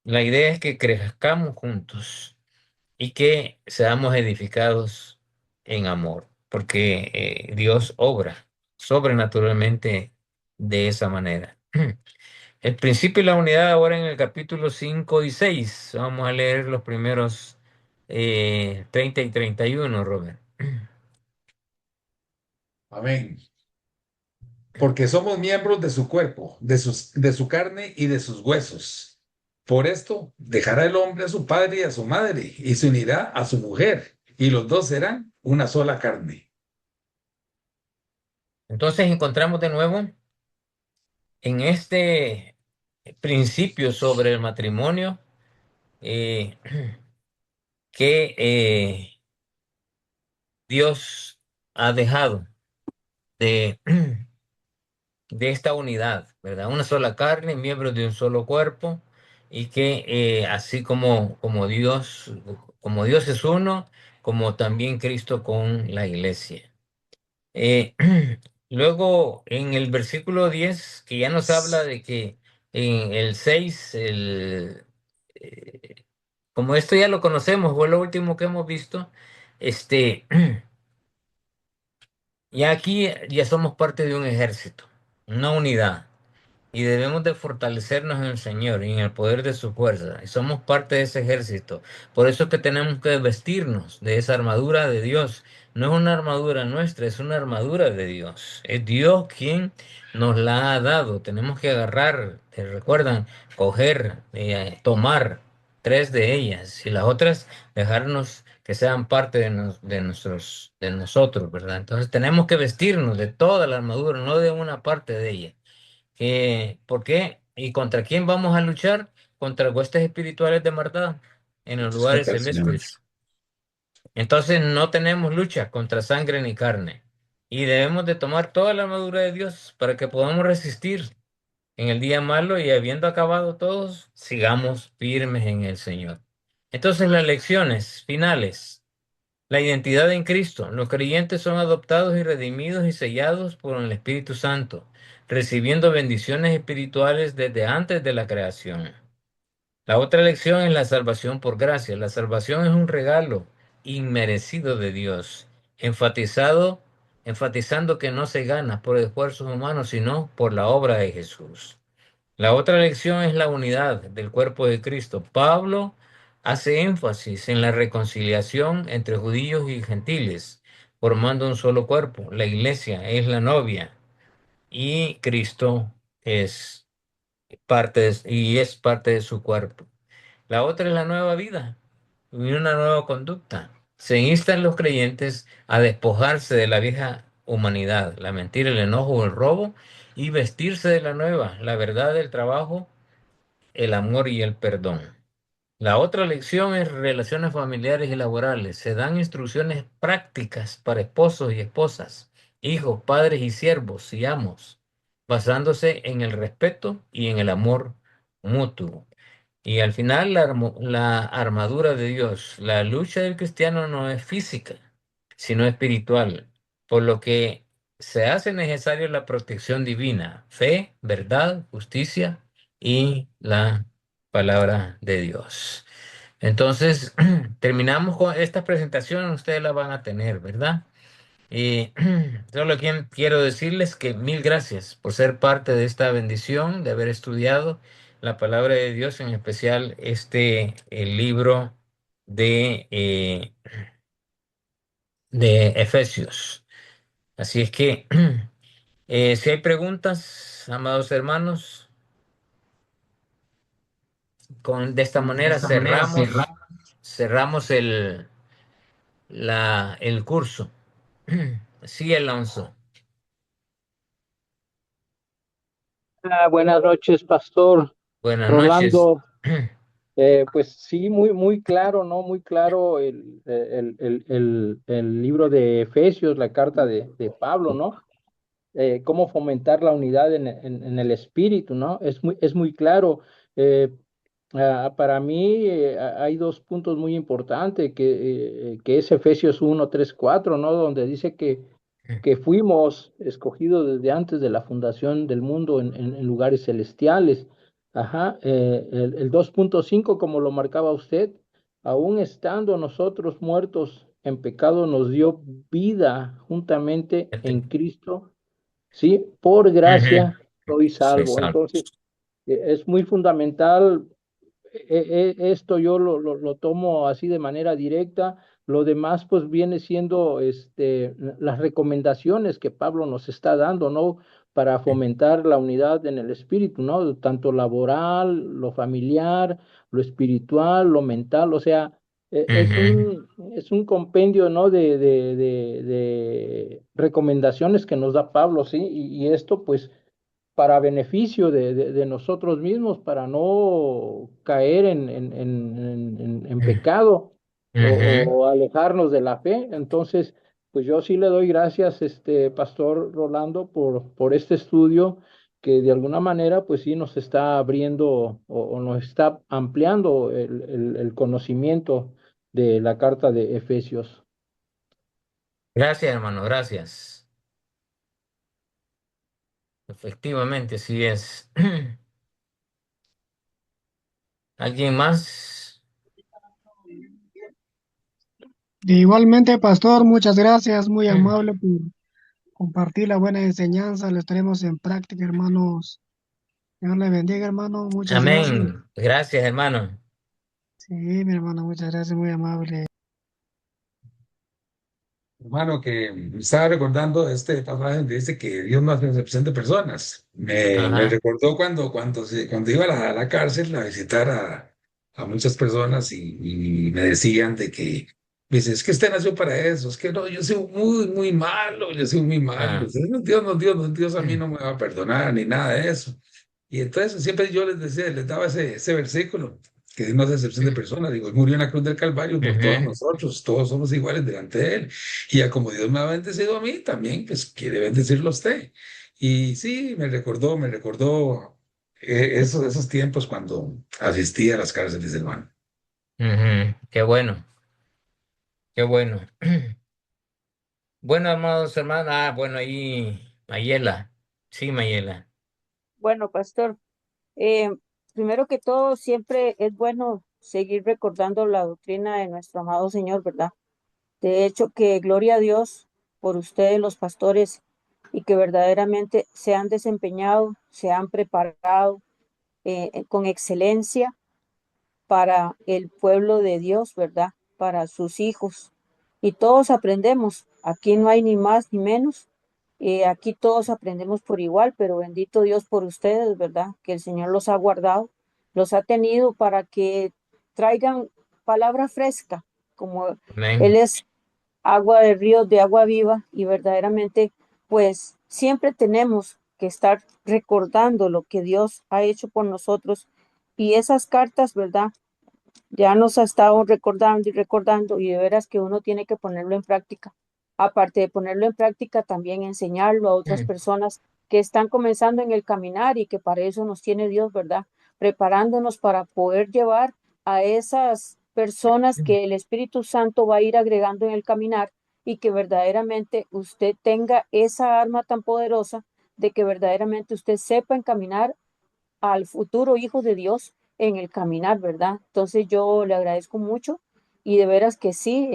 La idea es que crezcamos juntos y que seamos edificados en amor, porque Dios obra sobrenaturalmente de esa manera. El principio y la unidad ahora en el capítulo 5 y 6. Vamos a leer los primeros 30 y 31, Robert. Amén. Porque somos miembros de su cuerpo, de su carne y de sus huesos. Por esto dejará el hombre a su padre y a su madre y se unirá a su mujer, y los dos serán una sola carne. Entonces encontramos de nuevo en este principio sobre el matrimonio eh, que Dios ha dejado de, de esta unidad, ¿verdad? Una sola carne, miembros de un solo cuerpo, y que así como Dios es uno, como también Cristo con la iglesia. Eh, Luego, en el versículo 10 que ya nos habla de que en el 6 como esto ya lo conocemos, fue lo último que hemos visto, este, ya aquí ya somos parte de un ejército, una unidad. Y debemos de fortalecernos en el Señor y en el poder de su fuerza. Y somos parte de ese ejército. Por eso es que tenemos que vestirnos de esa armadura de Dios. No es una armadura nuestra, es una armadura de Dios. Es Dios quien nos la ha dado. Tenemos que agarrar, ¿te recuerdan? Coger, tomar tres de ellas y las otras dejarnos que sean parte de nosotros, ¿verdad? Entonces tenemos que vestirnos de toda la armadura, no de una parte de ella. ¿Por qué? ¿Y contra quién vamos a luchar? Contra huestes espirituales de maldad en los lugares celestes. Entonces no tenemos lucha contra sangre ni carne. Y debemos de tomar toda la armadura de Dios para que podamos resistir en el día malo y habiendo acabado todos, sigamos firmes en el Señor. Entonces las lecciones finales. La identidad en Cristo. Los creyentes son adoptados y redimidos y sellados por el Espíritu Santo, recibiendo bendiciones espirituales desde antes de la creación. La otra lección es la salvación por gracia. La salvación es un regalo inmerecido de Dios, enfatizado, enfatizando que no se gana por esfuerzos humanos, sino por la obra de Jesús. La otra lección es la unidad del cuerpo de Cristo. Pablo hace énfasis en la reconciliación entre judíos y gentiles, formando un solo cuerpo. La iglesia es la novia y Cristo es es parte de su cuerpo. La otra es la nueva vida y una nueva conducta. Se instan los creyentes a despojarse de la vieja humanidad, la mentira, el enojo o el robo, y vestirse de la nueva, la verdad, el trabajo, el amor y el perdón. La otra lección es relaciones familiares y laborales. Se dan instrucciones prácticas para esposos y esposas, hijos, padres y siervos y amos, basándose en el respeto y en el amor mutuo. Y al final, la armadura de Dios. La lucha del cristiano no es física, sino espiritual, por lo que se hace necesario la protección divina, fe, verdad, justicia y la palabra de Dios. Entonces, terminamos con esta presentación, ustedes la van a tener, ¿verdad? Y quiero decirles que mil gracias por ser parte de esta bendición, de haber estudiado la palabra de Dios, en especial el libro de, de Efesios. Así es que, si hay preguntas, amados hermanos, de esta De manera esta manera cerramos. cerramos el curso. Sí, Alonso. Buenas noches, Pastor Buenas noches. Rolando. Pues sí, muy claro, ¿no? Muy claro el libro de Efesios, la carta de Pablo, ¿no? Cómo fomentar la unidad en el espíritu, ¿no? Es muy claro. Eh, para mí hay dos puntos muy importantes, que es Efesios 1, 3, 4, ¿no? Donde dice que fuimos escogidos desde antes de la fundación del mundo en lugares celestiales. Ajá, el 2.5, como lo marcaba usted, aún estando nosotros muertos en pecado, nos dio vida juntamente en Cristo, ¿sí? Por Ujú. gracia soy Soy salvo. salvo. Entonces, es muy fundamental. Esto yo lo tomo así de manera directa. Lo demás, pues, viene siendo las recomendaciones que Pablo nos está dando, ¿no? Para fomentar la unidad en el espíritu, ¿no? Tanto laboral, lo familiar, lo espiritual, lo mental. O sea, eh, es Ujú, un, es un compendio, ¿no? De recomendaciones que nos da Pablo, ¿sí? Y esto, pues, para beneficio de nosotros mismos, para no caer en pecado, ujú. o alejarnos de la fe. Entonces, pues yo sí le doy gracias, Pastor Rolando, por este estudio que de alguna manera, pues sí nos está abriendo, o nos está ampliando el conocimiento de la carta de Efesios. Gracias, hermano, gracias. Efectivamente, así es. ¿Alguien más? Igualmente, pastor, muchas gracias, muy amable por compartir la buena enseñanza. Lo estaremos en práctica, hermanos. Dios le bendiga, hermano. Muchas gracias. Amén. Gracias, hermano. Sí, mi hermano, muchas gracias, muy amable. Hermano, que me estaba recordando este pasaje donde dice que Dios no hace excepción de personas. Me Ajá. recordó cuando iba a la cárcel a visitar a muchas personas y me decían de que, dice, es que usted nació para eso, es que no, yo soy muy malo, yo soy muy malo. Ah. Entonces, no, Dios, no, Dios, no, Dios a mí no me va a perdonar ni nada de eso. Y entonces siempre yo les decía, les daba ese versículo, que Dios no hace excepción de personas. Digo, Él murió en la cruz del Calvario por todos Ujú, nosotros, todos somos iguales delante de Él. Y ya como Dios me ha bendecido a mí, también pues quiere bendecirlo a usted. Y sí, me recordó esos tiempos cuando asistía a las cárceles, hermano. ujú. Qué bueno, qué bueno. Bueno, amados hermanos, bueno, ahí, Mayela, sí, Mayela. Bueno, pastor, eh, primero que todo, siempre es bueno seguir recordando la doctrina de nuestro amado Señor, ¿verdad? De hecho, que gloria a Dios por ustedes, los pastores, y que verdaderamente se han desempeñado, se han preparado con excelencia para el pueblo de Dios, ¿verdad? Para sus hijos. Y todos aprendemos. Aquí no hay ni más ni menos. Aquí todos aprendemos por igual, pero bendito Dios por ustedes, ¿verdad? Que el Señor los ha guardado, los ha tenido para que traigan palabra fresca, como Él Amén. es agua de ríos, de agua viva, y verdaderamente, pues siempre tenemos que estar recordando lo que Dios ha hecho por nosotros. Y esas cartas, ¿verdad? Ya nos ha estado recordando y recordando, y de veras que uno tiene que ponerlo en práctica. Aparte de ponerlo en práctica, también enseñarlo a otras personas que están comenzando en el caminar y que para eso nos tiene Dios, ¿verdad? Preparándonos para poder llevar a esas personas que el Espíritu Santo va a ir agregando en el caminar, y que verdaderamente usted tenga esa arma tan poderosa de que verdaderamente usted sepa encaminar al futuro hijo de Dios en el caminar, ¿verdad? Entonces yo le agradezco mucho, y de veras que sí,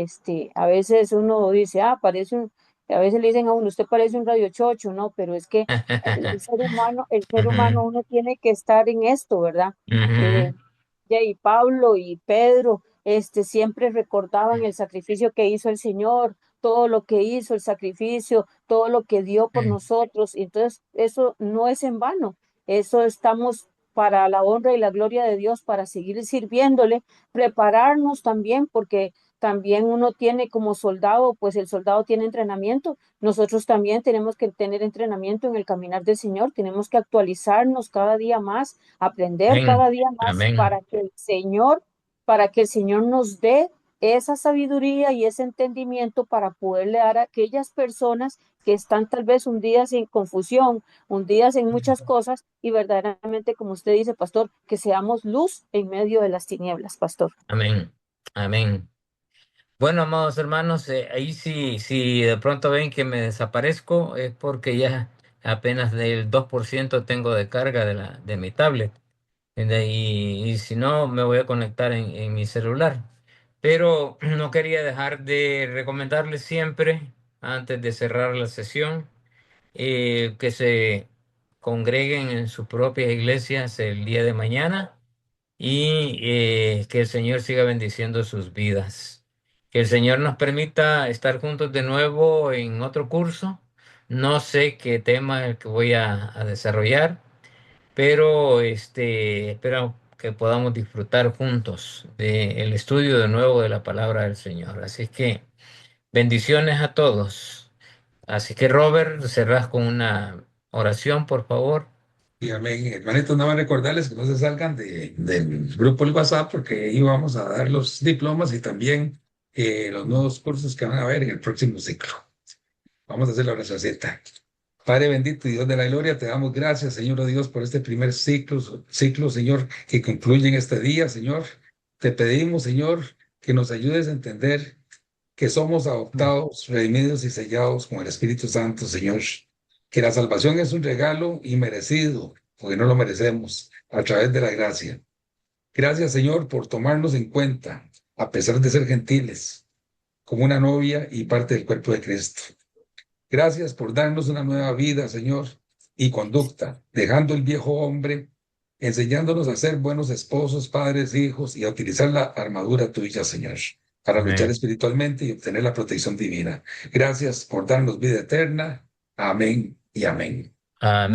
a veces uno dice, a veces le dicen a uno, usted parece un radio chocho, ¿no? Pero es que el ser humano, Ujú, uno tiene que estar en esto, ¿verdad? Eh, ujú, y Pablo y Pedro, siempre recordaban el sacrificio que hizo el Señor, todo lo que hizo, el sacrificio, todo lo que dio por nosotros. Y entonces, eso no es en vano. Eso estamos para la honra y la gloria de Dios, para seguir sirviéndole, prepararnos también, porque también uno tiene como soldado, pues el soldado tiene entrenamiento. Nosotros también tenemos que tener entrenamiento en el caminar del Señor, tenemos que actualizarnos cada día más, aprender amén, cada día más amén, para que el Señor nos dé esa sabiduría y ese entendimiento para poderle dar a aquellas personas que están tal vez hundidas en confusión, hundidas en muchas cosas, y verdaderamente, como usted dice, pastor, que seamos luz en medio de las tinieblas, pastor. amén, amén. Bueno, amados hermanos, ahí sí, si de pronto ven que me desaparezco, es porque ya apenas del 2% tengo de carga de mi tablet. Y si no, me voy a conectar en mi celular. Pero no quería dejar de recomendarles siempre, antes de cerrar la sesión, que se congreguen en sus propias iglesias el día de mañana, y que el Señor siga bendiciendo sus vidas. Que el Señor nos permita estar juntos de nuevo en otro curso. No sé qué tema es el que voy a desarrollar, pero espero que podamos disfrutar juntos del estudio de nuevo de la palabra del Señor. Así que bendiciones a todos. Así que Robert, cerrás con una oración, por favor. Y amén. Hermanitos, nada más recordarles que no se salgan del grupo del WhatsApp porque ahí vamos a dar los diplomas y también los nuevos cursos que van a haber en el próximo ciclo. Vamos a hacer la oración. Padre bendito y Dios de la gloria, te damos gracias, Señor oh Dios, por este primer ciclo, Señor, que concluye en este día, Señor. Te pedimos, Señor, que nos ayudes a entender que somos adoptados, redimidos y sellados con el Espíritu Santo, Señor. Que la salvación es un regalo inmerecido, porque no lo merecemos, a través de la gracia. Gracias, Señor, por tomarnos en cuenta, a pesar de ser gentiles, como una novia y parte del cuerpo de Cristo. Gracias por darnos una nueva vida, Señor, y conducta, dejando el viejo hombre, enseñándonos a ser buenos esposos, padres, hijos y a utilizar la armadura tuya, Señor, para luchar Amén. espiritualmente y obtener la protección divina. Gracias por darnos vida eterna. Amén y amén. Amén.